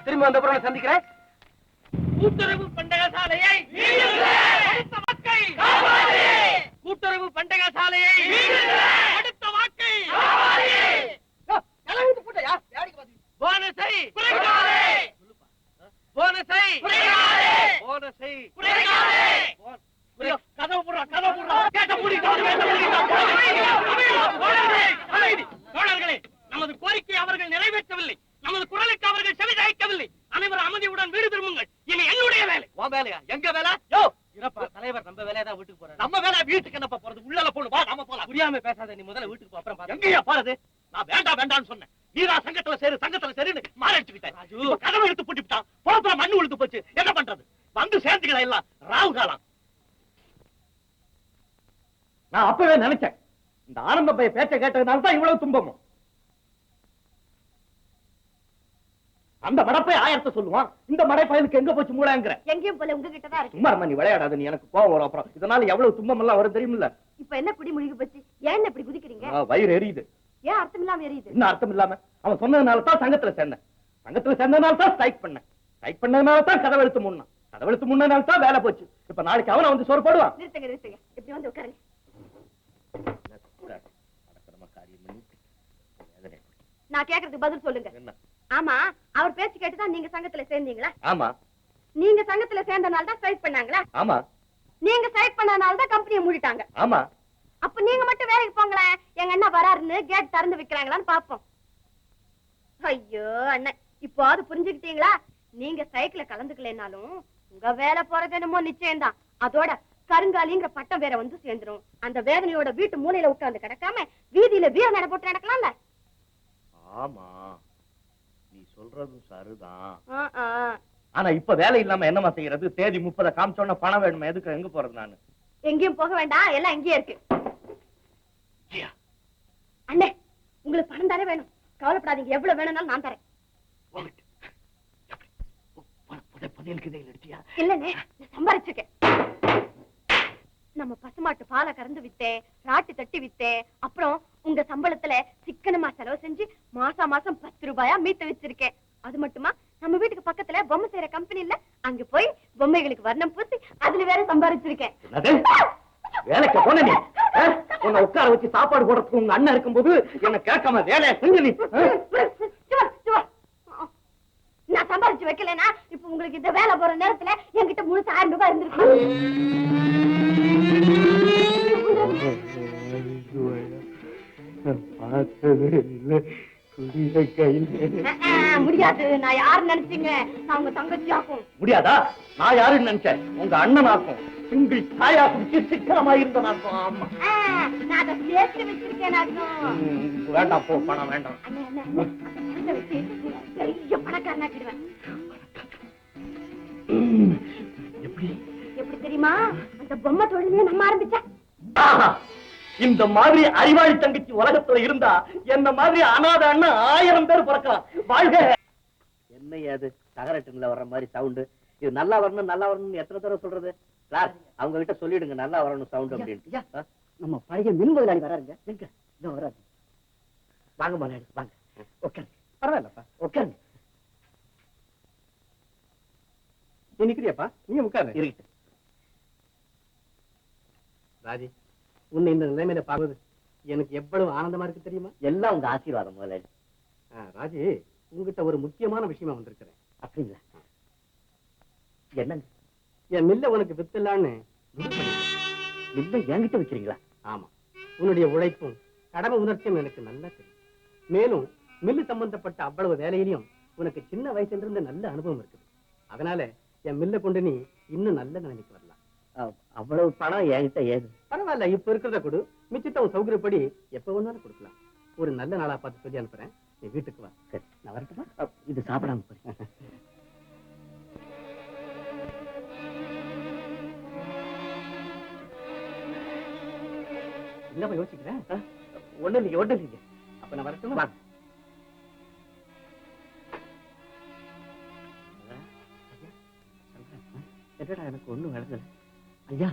திரும்பி வந்த அப்புறம் சந்திக்கிறேன். கூட்டுறவு பண்டக சாலையை அடுத்த மக்கள், கூட்டுறவு பண்டக சாலையை அடுத்த மக்கள், போனஸை குறைக்காதே, போனஸை குறைக்காதே, போனஸை குறைக்காதே. கதவு போடுறா, கதவு போடுறா, கேட்ட மூடி, தோழர்களே, நமது கோரிக்கை அவர்கள் நிறைவேற்றவில்லை. நமது குரலுக்கு அவர்கள் செவிசாய்க்கவில்லை. அனைவரும் அமைதியுடன் வீடு திரும்புங்கள். இனி என்னுடைய வேலை. உன் வேலையா? எங்க வேலை? யோ, இருப்பா, தலைவர் நம்ம வேலையா தான் வீட்டுக்கு போறாரு. நம்ம வேலை வீட்டுக்கு என்னப்பா போறது? உள்ளல போடு, வா நாம போலாம். புரியாம பேசாத, நீ முதல்ல வீட்டுக்கு போ, அப்புறம் பாரு. எங்கயா போறது? நான் வேண்டாம் வேண்டாம்னு சொன்னேன். நீரா சங்கத்துல சேரு, சங்கத்துல சேருன்னு மாறிச்சுக்கிட்டேன். இப்ப கதவை எடுத்து பூட்டிவிட்டான். போற மண்ணு விழுந்து போச்சு. என்ன பண்றது? வந்து சேர்ந்துக்கலாம், எல்லாம் ராவு காலம். நான் அப்பவே நினைச்சேன், இந்த ஆனந்த பைய பேச்ச கேட்டதுனால தான் இவ்வளவு துன்பமும். அந்த மடப்பை 1000 சொல்லுவான், இந்த மடைப்பயலுக்கு எங்க போச்சு மூளைங்கிற. எங்கேயும் போல உங்ககிட்ட தான் இருக்கு. சும்மா நீ விளையாடாத, நீ எனக்கு கோவம் வரும். அப்புறம் இதனால எவ்வளவு துன்பம் எல்லாம் வரும் தெரியுமில்ல? இப்ப என்ன குடி முழுகி போச்சு? ஏன் இப்படி குதிக்கிறீங்க? வயிறு எரியுது. ஏன் அர்த்தம் இல்லாம எரியுது? என்ன அர்த்தம் இல்லாம? அவன் சொன்னதுனால தான் சங்கத்துல சேர்ந்தேன். சங்கத்துல சேர்ந்ததுனால தான் ஸ்ட்ரைக் பண்ணேன். ஸ்ட்ரைக் பண்ணதுனால தான் கதவெழுத்து முன்னா. கதவெழுத்து முன்னனால தான் வேலை போச்சு. இப்ப நாளைக்கு அவனை வந்து சோறு போடுவான். நிறுத்துங்க நிறுத்துங்க, இப்படி வந்து உட்காருங்க. நான் கேக்குறதுக்கு பதில் சொல்லுங்க. என்ன? ஆமா, அவர் பேச்சு கேட்டுதான் நீங்க சங்கத்துல சேர்ந்தீங்களா? ஆமா. நீங்க சங்கத்துல சேர்ந்தனால தான் ஸ்ட்ரைக் பண்ணாங்களா? ஆமா. நீங்க ஸ்ட்ரைக் பண்ணனால தான் கம்பெனியை மூடிட்டாங்க. ஆமா. அப்ப நீங்க மட்டும் வேலைக்கு போங்களேன். எங்க அண்ணா வராருன்னு கேட் திறந்து வைக்கிறாங்களான்னு பாப்போம். ஐயோ அண்ணன், இப்போ அது புரிஞ்சுக்கிட்டீங்களா? நீங்க சைக்கிள கலந்துக்கலனாலும் உங்க வேலை போறது என்னமோ நிச்சயம்தான். அதோட கருங்காலிங்கிற பட்டம் வேற வந்து சேர்ந்துரும். அந்த வேதனையோட வீட்டு மூலையில உட்கார்ந்து கிடக்காம வீதியில வீர நட போட்டு நடக்கலாம்ல. ஆமா, நீ சொல்றதும் சரிதான். ஆ, ஆ. ஆனா இப்ப வேலை இல்லாம என்னமா செய்யறது? தேதி 30 காமிச்சோன்னா பணம் வேணுமா? எதுக்கு எங்க போறது நானு? எங்கேயும் போக வேண்டாம், எல்லாம் இங்கேயே இருக்கு. அண்ணே, உங்களுக்கு பணம் தானே வேணும், கவலைப்படாதீங்க, எவ்வளவு வேணும்னாலும் நான் தரேன். இல்லண்ணே, நான் சம்பாரிச்சிருக்கேன். நம்ம பசுமாட்டு பாலை கறந்து வித்தேன், ராட்டு தட்டி வித்தேன். அப்புறம் உங்க சம்பளத்துல சிக்கனமா செலவு செஞ்சு மாசம் 10 ரூபாயா மீட்டு வச்சிருக்கேன். அது மட்டுமா, நம்ம வீட்டுக்கு பக்கத்துல பொம்மை செய்யற கம்பெனி இல்ல, அங்க போய் பொம்மைகளுக்கு வர்ணம் பூசி அதுல வேற சம்பாரிச்சிருக்கேன். வேலைக்கு போன நீ உன்னை உட்கார வச்சு சாப்பாடு போடுறதுக்கு உங்க அண்ணன் இருக்கும்போது என்ன கேட்காம வேலையை செஞ்சு நீ. நான் சம்பாரிச்சு வைக்கலனா இப்ப உங்களுக்கு இந்த வேலை போற நேரத்துல என்கிட்ட முழுசு 1000 ரூபாய் இருந்திருக்கும். முடியாது, நான் யாரு நினைச்சீங்க? நான் உங்க தங்கச்சி ஆக்கும். முடியாதா? நான் யாருன்னு நினைச்சேன்? உங்க அண்ணன் ஆக்கும். சிங்கிள் தாயா குடிச்சு சிக்கனமா இருந்த நாக்கும். ஆமா, நான் அதை சேர்த்து வச்சிருக்கேன். வேண்டாம், போ, பணம் வேண்டாம். பெரிய பணக்காரனாக்கிடுவேன். எப்படி எப்படி தெரியுமா? அந்த பொம்மை தொழிலே நம்ம ஆரம்பிச்சா. இந்த மாதிரி அறிவாளி தங்கச்சி உலகத்துல இருந்தா என்ன மாதிரி அனாதை அண்ணன் 1000 பேர் பிறக்கலாம். வாழ்க. என்ன அது தகரட்டுல வர்ற மாதிரி சவுண்டு? இது நல்லா வரணும் நல்லா வரணும்னு எத்தனை தடவை சொல்றது? சார், அவங்க கிட்ட சொல்லிடுங்க நல்லா வரணும் சவுண்ட் அப்படின்னு. நம்ம பழைய மின் முதலாளி வராருங்க. எங்க இன்னும் வராது. வாங்க முதலாளி, வாங்க உட்காருங்க. பரவாயில்லப்பா, உட்காருங்க. நீ நிக்கிறியாப்பா? நீ உட்காரு. இருக்கு. ராஜி, உன்னை இந்த நிலைமையில பார்ப்பது எனக்கு எவ்வளவு ஆனந்தமா இருக்கு தெரியுமா? எல்லாம் உங்க ஆசீர்வாதம் முதலாளி. ராஜி, உங்ககிட்ட ஒரு முக்கியமான விஷயமா வந்திருக்கிறேன். அப்படிங்களா? என்னங்க? என் மில்ல உனக்கு வித்துலான்னு மில்ல என்கிட்ட வைக்கிறீங்களா? ஆமா, உன்னுடைய உழைப்பும் கடமை உணர்ச்சியும் எனக்கு நல்லா தெரியும். மேலும் மில்லு சம்பந்தப்பட்ட அவ்வளவு வேலையிலையும் உனக்கு சின்ன வயசுல இருந்து நல்ல அனுபவம் இருக்குது. அதனால என் மில்ல கொண்டு நீ இன்னும் நல்ல நிலைமைக்கு வரலாம். அவ்வளவு பணம் என்கிட்ட ஏது? பரவாயில்ல, இப்ப இருக்கிறத கொடு, மிச்சத்தை உன் சௌகரியப்படி எப்ப வேணாலும் கொடுக்கலாம். ஒரு நல்ல நாளா பார்த்து சொல்லி அனுப்புறேன், நீ வீட்டுக்கு வா. சரி, நான் வரட்டுமா? இது சாப்பிடாம போறேன். இல்லப்பா, யோசிக்கிறேன். ஒண்ணு இல்லைங்க. அப்ப நான் வரட்டுமா? என்னடா எனக்கு ஒண்ணும் விளங்கல. ஐயா,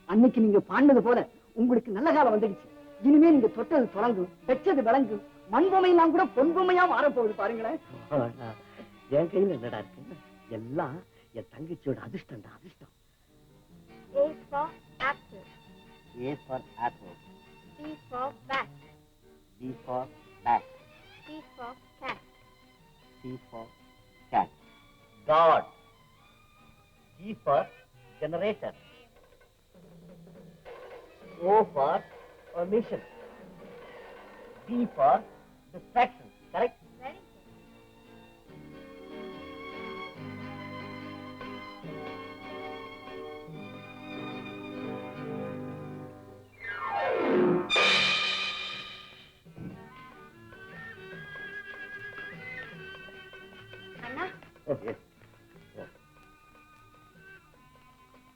அன்னைக்கு நீங்க பாடினது போல உங்களுக்கு நல்ல காலம் வந்துடுச்சு. இனிமே நீங்க தொட்டது தொடங்கும், வெச்சது விளங்கும், மண்பொம்மையெல்லாம் கூட பொன்பொம்மையா மாறப்போகுது பாருங்களேன். என் கையில என்னடா இருக்கு? எல்லாம் என் தங்கச்சியோட அதிர்ஷ்டம்டா, அதிர்ஷ்டம். A for apple. A for apple. B for bat. B for bat. C for cat. C for cat. God. G for generator. O for omission. D for distraction. Correct? Very good. Anna, Okay.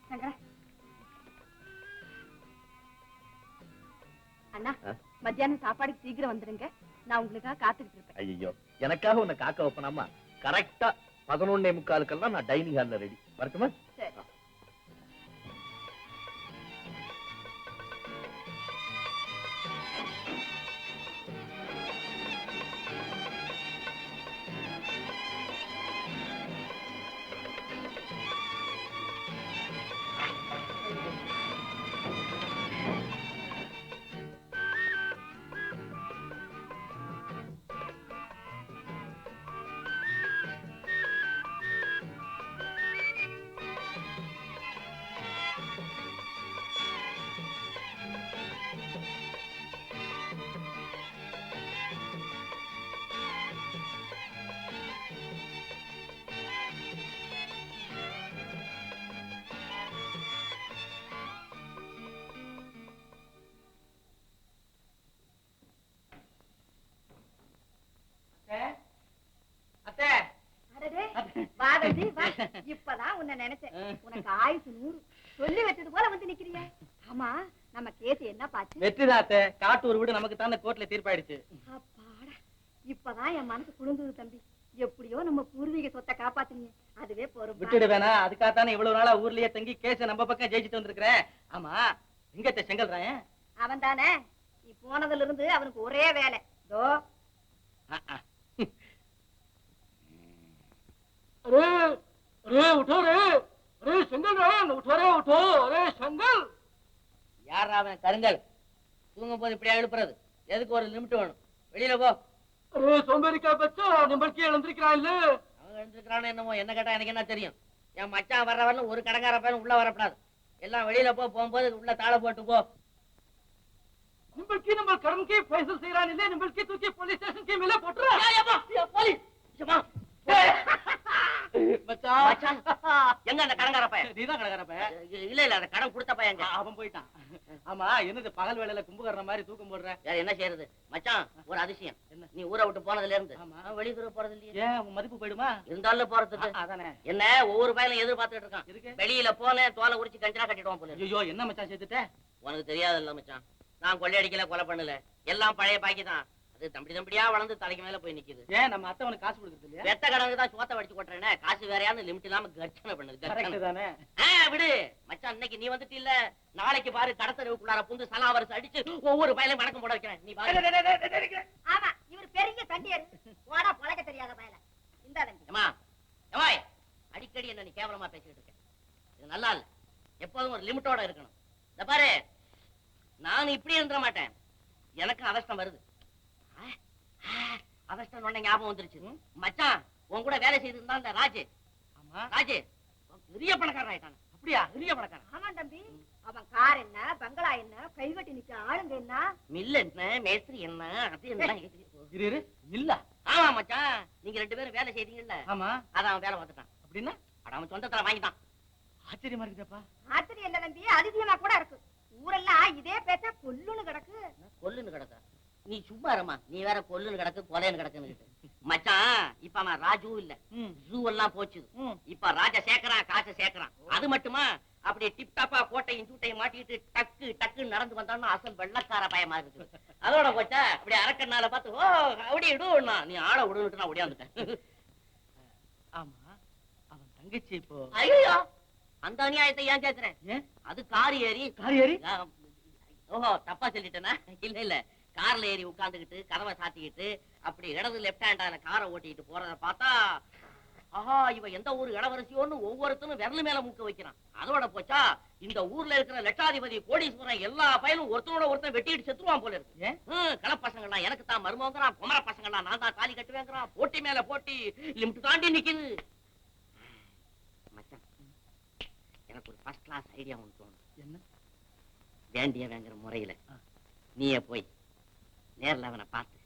சங்கரா. அண்ணா, மத்தியானம் சாப்பாடுக்கு சீக்கிரம் வந்துருங்க. நான் உங்களுக்காக காத்துக்கிட்டு இருப்பேன். ஐயோ, எனக்காக உன்னை காக்க வைப்பனாமா? கரெக்டா 11:45 நான் டைனிங் ஹால்ல ரெடி. வரட்டுமா? சரி. இப்பதான் உன்னை நினைச்சேன். உனக்கு ஆயுசு 100. சொல்லி வச்சது போல வந்து நிக்கிறிய. ஆமா, நம்ம கேஸ் என்ன பாச்சு? வெற்றிதாத்த காட்டூர் வீடு நமக்கு தானே கோர்ட்ல தீர்ப்பாயிடுச்சு. அப்பாடா, இப்பதான் என் மனசு குளிர்ந்தது தம்பி. எப்படியோ நம்ம பூர்வீக சொத்தை காப்பாத்துனீங்க, அதுவே போறோம். விட்டுடு வேணா, அதுக்காக தானே இவ்வளவு நாளா ஊர்லயே தங்கி கேஸ நம்ம பக்கம் ஜெயிச்சுட்டு வந்திருக்கிறேன். ஆமா, எங்க செங்கல்றாயன்? அவன் தானே, நீ போனதுல இருந்து அவனுக்கு ஒரே வேலை. தோ யார் அவன் கருங்கல்? தூங்கும் போது இப்படியா எழுப்புறது? எதுக்கு ஒரு லிமிட் வேணும்? வெளியில போ. சோம்பேறிக்கா பச்சா நம்மளுக்கே எழுந்திருக்கிறான் இல்ல? அவன் எழுந்திருக்கிறான்னு என்னமோ, என்ன கேட்டா எனக்கு என்ன தெரியும்? என் மச்சான் வர்ற வரல ஒரு கடங்கார பையன் உள்ள வரப்படாது. எல்லாம் வெளியில போ. போகும்போது உள்ள தாள போட்டு போ. நம்மளுக்கு நம்ம கடனுக்கே பைசல் செய்யறான் இல்ல? நம்மளுக்கு தூக்கி போலீஸ் ஸ்டேஷனுக்கே மேல போட்டுறா. போலீஸ் மச்சான், எங்க அந்த கடங்கார பையன்? நீதான் கடற்கற பையன். இல்ல இல்ல, அந்த கடன் கொடுத்த பையன் எங்க? அவன் போயிட்டான். ஆமா, என்னது பகல் வேளையில கும்புகற மாதிரி தூக்கம் போடுற? வேற என்ன செய்யறது மச்சான்? ஒரு அதிசயம். என்ன? நீ ஊரை விட்டு போனதுல இருந்து ஆமா. வெளியூர போறது இல்லையே. ஏன் உன் மதிப்பு போயிடுமா? இருந்தாலும் போறதுக்கு அதானே. என்ன ஒவ்வொரு பையனும் எதிர்பார்த்துட்டு இருக்கான். இருக்கு. வெளியில போனேன், தோலை உரிச்சு கஞ்சரா கட்டிடுவான் போல இருக்கு. ஐயோ, என்ன மச்சான் செத்துட்ட? உனக்கு தெரியாது இல்ல மச்சான், நான் கொள்ளையடிக்கல, கொலை பண்ணல, எல்லாம் பழைய பாக்கி தான். அது தம்பி தம்பியா வளர்ந்து தலைக்கு மேல போய் நிக்குது. ஏன் நம்ம அத்தை உனக்கு காசு கொடுக்குறது இல்லையா? வெத்த கடனுக்கு தான் சோத்த வடிச்சு கொட்டுறேனே, காசு வேறையான்னு லிமிட் இல்லாம கர்ச்சனை பண்ணுது. கரெக்ட் தானே? விடு மச்சான், இன்னைக்கு நீ வந்துட்டு இல்ல, நாளைக்கு பாரு கடத்தருவுக்குள்ளார புந்து சலாவரசு அடிச்சு ஒவ்வொரு பையலையும் வணக்கம் போட வைக்கிறேன். நீ பாரு. ஆமா, இவர் பெரிய தண்டியர். போடா, பழக்க தெரியாத பயல. இந்த தண்டி. ஏமா ஏமாய், அடிக்கடி என்ன நீ கேவலமா பேசிட்டு இருக்க. இது நல்லா இல்ல. எப்போதும் ஒரு லிமிட்டோட இருக்கணும். இந்த பாரு, நான் இப்படி இருந்துட மாட்டேன். எனக்கு அதிர்ஷ்டம் வருது. அதிர்ஷ்டம் உடனே ஞாபகம் வந்துருச்சு. மச்சான், உன் கூட வேலை செய்திருந்தா இந்த ராஜு. ஆமா. ராஜு பெரிய பணக்காரன் ஆயிட்டான். அப்படியா? பெரிய பணக்காரன். ஆமா தம்பி, அவன் கார் என்ன, பங்களா என்ன, கைகட்டி நிக்க ஆளுங்க என்ன, மில் என்ன, மேஸ்திரி என்ன, அப்படி என்ன? இரு இல்ல. ஆமா மச்சான், நீங்க 2 பேரும் வேலை செய்தீங்கல்ல, ஆமா. அதான் அவன் வேலை பார்த்துட்டான். அப்படின்னா அட, அவன் சொந்தத்துல வாங்கிட்டான். ஆச்சரியமா இருக்குதப்பா. ஆச்சரியம் இல்ல தம்பி, அதிசயமா கூட இருக்கு. ஊரெல்லாம் இதே பேச்சா கொல்லுன்னு கிடக்கு. கொல்லுன்னு கிடக்க? நீ சும்மா இருமா, நீ வேற கொல்லுன்னு கிடக்கு, கொலைன்னு கிடக்குன்னு. மச்சான், இப்ப அவன் ராஜு இல்ல, ஜூ எல்லாம் போச்சு. இப்ப ராஜா சேர்க்கறான், காசை சேர்க்கறான். அது மட்டுமா, அப்படியே டிப் டாப்பா கோட்டையும் சூட்டையும் மாட்டிட்டு டக்கு டக்குன்னு நடந்து வந்தான்னு அசல் வெள்ளக்கார பயமா இருக்கு. அதோட போச்சா, அப்படியே அரக்கனால பார்த்து ஓ அப்படி விடுவா, நீ ஆள விடுன்னு நான் ஓடியாந்துட்டேன். ஆமா, அவன் தங்கச்சி இப்போ. ஐயோ, அந்த அநியாயத்தை ஏன் கேக்குறேன்? அது கார் ஏறி ஓஹோ, தப்பா சொல்லிட்டேனா? இல்ல இல்ல, கார்ல ஏறி உட்கார்ந்துகிட்டு கதவை சாத்திக்கிட்டு அப்படி இடது லெப்ட் ஹேண்டான காரை ஓட்டிட்டு போறத பார்த்தா, ஆஹா, இவ எந்த ஊர் இளவரசியோன்னு ஒவ்வொருத்தனும் விரல் மேல மூக்க வைக்கிறான். அதோட போச்சா, இந்த ஊர்ல இருக்கிற லட்சாதிபதி கோடீஸ்வரன் எல்லா பயலும் ஒருத்தனோட ஒருத்தன் வெட்டிட்டு செத்துருவான் போல இருக்கு. கள பசங்கள்லாம் எனக்கு தான் மருமங்கிறான், குமர பசங்கள்லாம் நான் தான் தாலி கட்டுவேங்கிறான். போட்டி மேல போட்டி, லிமிட் தாண்டி நிக்குது. மச்சான், எனக்கு ஒரு ஃபர்ஸ்ட் கிளாஸ் ஐடியா ஒன்று தோணும். என்ன? வேண்டிய வேங்கிற முறையில நீயே போய் நேர்ல அவனை பார்த்து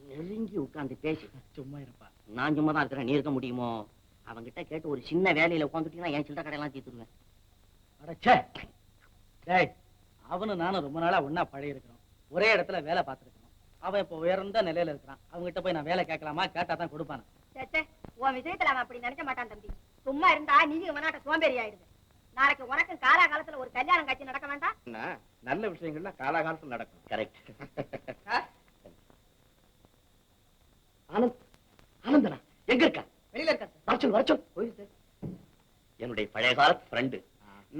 நெருங்கி உட்கார்ந்து பேசி. சும்மா இருப்பா. நான் சும்மா தான் இருக்கிறேன், நீ இருக்க முடியுமோ? அவங்கிட்ட கேட்டு ஒரு சின்ன வேலையில உட்காந்துட்டீங்கன்னா என் சில்லறை கடையெல்லாம் தீர்த்துருவேன். அடச்சே, டேய், அவனும் நானும் ரொம்ப நாளா ஒன்னா பழகி இருக்கிறோம், ஒரே இடத்துல வேலை பார்த்துருக்கோம். அவன் இப்போ உயர்ந்த நிலையில இருக்கிறான். அவங்ககிட்ட போய் நான் வேலை கேட்கலாமா? கேட்டா தான் கொடுப்பானு. உன் விஷயத்துல அவன் அப்படி நினைக்க மாட்டான் தம்பி. சும்மா இருந்தா நீங்க இவனாட்ட சோம்பேறி ஆயிடுது. நாளைக்கு உனக்கும் காலாகாலத்துல ஒரு கல்யாணம் காட்சி நடக்க வேண்டாம்? நல்ல விஷயங்கள்லாம் காலாகாலத்துல நடக்கும். கரெக்ட். ஆனந்த், ஆனந்தனா எங்க இருக்கா? வெளியில இருக்கா? வரச்சொல் வரச்சொல். என்னுடைய பழைய காலத்து ஃப்ரெண்டு.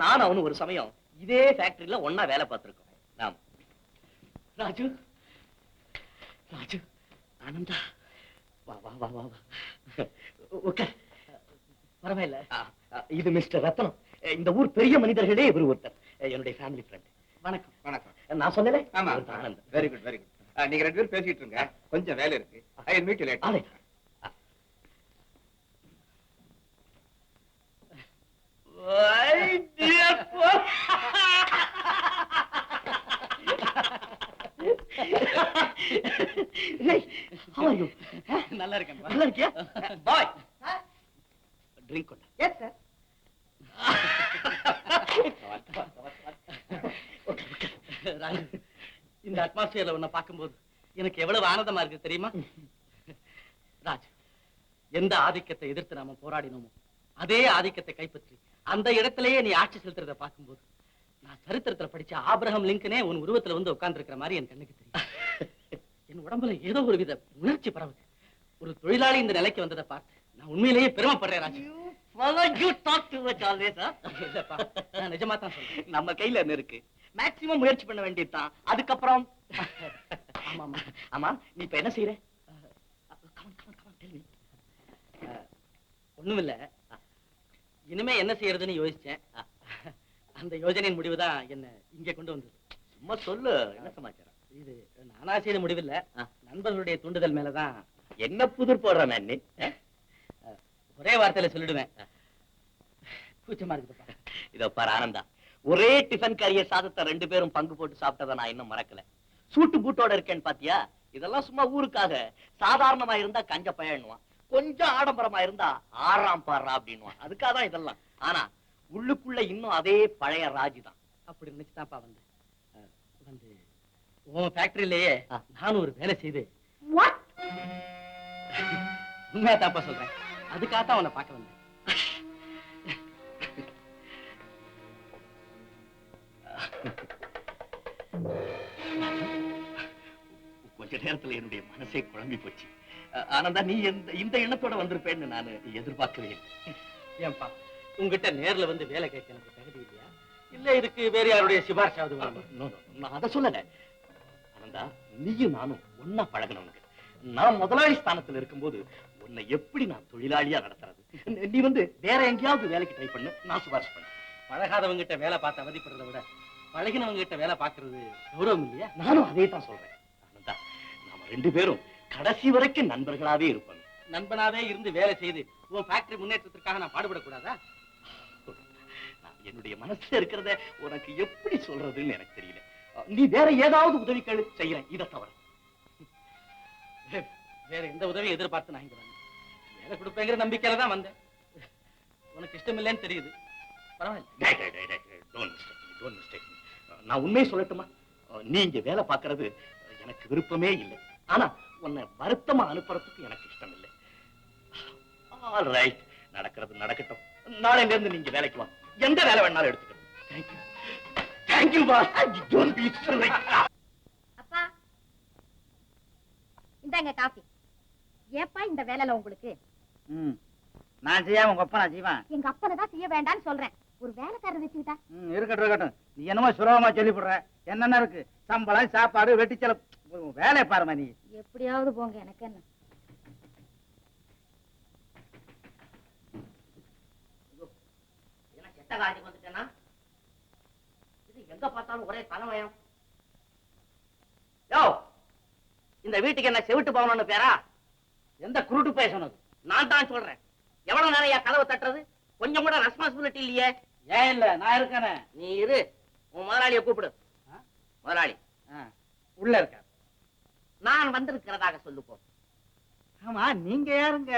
நான் அவனு ஒரு சமயம் இதே ஃபேக்டரியில ஒன்னா வேலை பார்த்திருக்கோம். நாம் ராஜு, ராஜு, ஆனந்தா, வா வா வா வா. ஓகே, பரவாயில்ல. இது மிஸ்டர் ரத்னம். இந்த ஊர் பெரிய மனிதர்களே இவர் ஒருத்தர், என்னுடைய ஃபேமிலி ஃப்ரெண்ட். வணக்கம். வணக்கம். நான் சொன்னேனே. ஆமா, Anand. Very good very good. நீங்க 2 பேரும் பேசிட்டு இருங்க, கொஞ்சம் வேலை இருக்கு. I will meet you later. நல்லா இருக்கேன். நல்லா இருக்கியா? பாய், ட்ரிங்க் கொண்டா. Yes sir. ராஜு, இந்த அட்மாஸ்பியர்ல உன்னை பார்க்கும்போது எனக்கு எவ்வளவு ஆனந்தமா இருக்கு தெரியுமா? ராஜ், எந்த ஆதிக்கத்தை எதிர்த்து நாம போராடினோமோ அதே ஆதிக்கத்தை கைப்பற்றி அந்த இடத்திலேயே நீ ஆட்சி செலுத்துறத பார்க்கும்போது நான் சரித்திரத்துல படிச்ச ஆபிரகாம் லிங்கனே உன் உருவத்துல வந்து உட்கார்ந்து இருக்கிற மாதிரி என் கண்ணுக்கு தெரியும். என் உடம்புல ஏதோ ஒரு வித உணர்ச்சி பரவுது. ஒரு தொழிலாளி இந்த நிலைக்கு வந்ததை பார்த்து நான் உண்மையிலேயே பெருமைப்படுறேன் ராஜு. இல்லப்பா, நான் நிஜமா தான் சொல்றேன். நம்ம கையில என்ன இருக்கு? மேக்சிமம் முயற்சி பண்ண வேண்டியதுதான். அதுக்கப்புறம் ஆமா ஆமா. ஆமா, நீ இப்ப என்ன செய்யற? ஒண்ணுமில்ல, இனிமே என்ன செய்யறதுன்னு யோசிச்சேன். அந்த யோஜனையின் முடிவுதான் என்ன இங்க கொண்டு வந்தது. சும்மா சொல்லு, என்ன சமாச்சாரம்? இது நானா செய்த முடிவில்ல, நண்பர்களுடைய தூண்டுதல் மேலதான். என்ன புதிர் போடுற நீ? ஒரே வார்த்தையில சொல்லிடுவேன், கூச்சமா இருக்குதுப்பா. இதோ பாரு ஆனந்தா, ஒரே டிஃபன் கரிய சாதத்தை 2 பேரும் பங்கு போட்டு சாப்பிட்டதை நான் இன்னும் மறக்கல. சூட்டு பூட்டோட இருக்கேன்னு பாத்தியா? இதெல்லாம் சும்மா ஊருக்காக. சாதாரணமா இருந்தா கஞ்ச பயணுவான், கொஞ்சம் ஆடம்பரமா இருந்தா ஆறாம் பாடுறா அப்படின்னுவான். அதுக்காக தான் இதெல்லாம். ஆனா உள்ளுக்குள்ள இன்னும் அதே பழைய ராஜு தான். அப்படி நினைச்சுதான்ப்பா வந்தேன். வந்து உன் ஃபேக்டரியிலேயே நானும் ஒரு வேலை செய்து. உண்மையா தான்ப்பா சொல்றேன், அதுக்காகத்தான் உன்னை பார்க்க வந்தேன். கொஞ்ச நேரத்துல என்னுடைய மனசே குழம்பி போச்சு. ஆனந்தா, நீ இந்த எண்ணத்தோட வந்திருப்பேன்னு நான் எதிர்பார்க்கவே இல்லை. ஏன்பா, உங்ககிட்ட நேர்ல வந்து வேலை கேட்க எனக்கு தகுதி இல்லையா? இல்ல இதுக்கு வேற யாருடைய சிபாரிசாவது வேணுமா? நான் அதை சொல்லல ஆனந்தா. நீயும் நானும் ஒன்னா பழகணுங்க. நான் முதலாளி ஸ்தானத்துல இருக்கும்போது உன்னை எப்படி நான் தொழிலாளியா நடத்துறது? நீ வந்து வேற எங்கேயாவது வேலைக்கு ட்ரை பண்ணு, நான் சிபாரிசு பண்ணேன். பழகாதவங்க கிட்ட வேலை பார்த்து அவதிப்படுறதை விட பழகினவங்க கிட்ட வேலை பார்க்கறது கௌரவம் இல்லையா? நானும் அதே தான் சொல்றேன் ஆனந்தா. நாம 2 பேரும் கடைசி வரைக்கும் நண்பர்களாவே இருப்போம். நண்பனாவே இருந்து வேலை செய்து உன் ஃபேக்டரி முன்னேற்றத்திற்காக நான் பாடுபடக்கூடாதா? என்னுடைய மனசுல இருக்கிறத உனக்கு எப்படி சொல்றதுன்னு எனக்கு தெரியல. நீ வேற ஏதாவது உதவி கேளு, செய்யறேன். இதை தவிர வேற எந்த உதவியும் எதிர்பார்த்து நான் இங்க வந்தேன். வேலை கொடுப்பேங்கிற நம்பிக்கையில தான் வந்தேன். உனக்கு இஷ்டம் இல்லைன்னு தெரியுது. பரவாயில்ல, நான் உண்மையை சொல்லட்டுமா? நீ இங்க வேலை பார்க்கறது எனக்கு விருப்பமே இல்லை. ஆனா உன்னை வருத்தமா அனுப்புறதுக்கு எனக்கு இஷ்டம் இல்லை. ஆல் ரைட், நடக்கிறது நடக்கட்டும். நாளையில இருந்து நீங்க வேலைக்கு வா, எந்த வேலை வேணாலும் எடுத்துக்கணும். Thank you boss. அப்பா, இந்தாங்க காஃபி. ஏப்பா இந்த வேலைல உங்களுக்கு? நான் செய்யாம உங்க அப்பா நான் செய்வேன். எங்க அப்பனை தான் செய்ய வேண்டாம்னு சொல்றேன். ஒரு வேலைக்காரர் வச்சுக்கிட்டா? இருக்கட்டும் இருக்கட்டும். நீ என்னமோ சுலபமா சொல்லிவிடுற. என்னென்ன இருக்கு? சம்பளம், சாப்பாடு, வெட்டி செலவு. வேலையை பாருமா நீ. எப்படியாவது போங்க, எனக்கு என்ன. செத்த காட்டுக்கு வந்துட்டேன்னா இது எங்க பார்த்தாலும் ஒரே தலைமயம். யோ, இந்த வீட்டுக்கு என்ன செவிட்டு போகணும்னு பேரா? எந்த குருட்டு போய் சொன்னது? நான் தான் சொல்றேன். எவ்வளவு நேரம் என் கதவை தட்டுறது? கொஞ்சம் கூட ரெஸ்பான்சிபிலிட்டி இல்லையே. ஏன் இல்ல, நான் இருக்கேனே. நீ இரு, உன் முதலாளியை கூப்பிடு. முதலாளி உள்ள இருக்க. நான் வந்திருக்கிறதாக சொல்லுப்போம். ஆமா, நீங்க யாருங்க?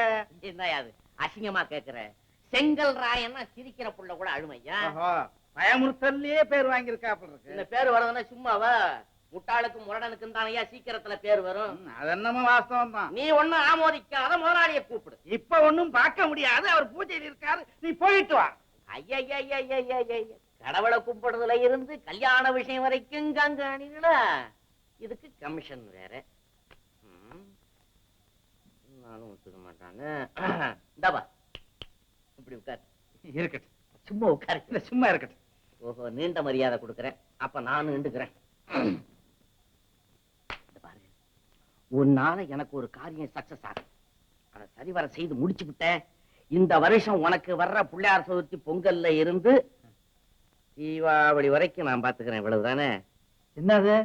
என்ன அது அசிங்கமா கேக்குற? செங்கல் ராயன்னா சிரிக்கிற புள்ள கூட அழுமையா? பயமுறுத்தல்லையே பேர் வாங்கியிருக்காப்புல இந்த இருக்கு. பேர் வரதுன்னா சும்மாவா? முட்டாளுக்கும் முரடனுக்கும் தானையா சீக்கிரத்துல பேர் வரும். அது என்னமோ வாஸ்தவம் தான். நீ ஒண்ணும் ஆமோதிக்காத, முதலாளியை கூப்பிடு. இப்ப ஒண்ணும் பார்க்க முடியாது, அவர் பூஜையில் இருக்காரு. நீ போயிட்டு வா. ஐய, கடவுளை கும்பிடுறதுல இருந்து கல்யாண விஷயம் வரைக்கும் கங்காணிகளா? இதுக்கு கமிஷன் வேற. நானும் ஒத்துக்க மாட்டானு. இந்தாப்பா, இப்படி உட்காரு. இருக்கட்டும், சும்மா உட்காரு. இல்ல சும்மா இருக்கட்டும். ஓஹோ, நீண்ட மரியாதை கொடுக்குறேன். அப்ப நானும் நின்றுக்கிறேன். பாரு, உன்னால எனக்கு ஒரு காரியம் சக்சஸ் ஆகும். அதை சரிவர செய்து முடிச்சு விட்டேன். இந்த வருஷம் உனக்கு வர்ற பிள்ளையார் சதுர்த்தி பொங்கல்ல இருந்து தீபாவளி வரைக்கும் நான் பாத்துக்கிறேன். இவ்வளவுதானே? என்னது?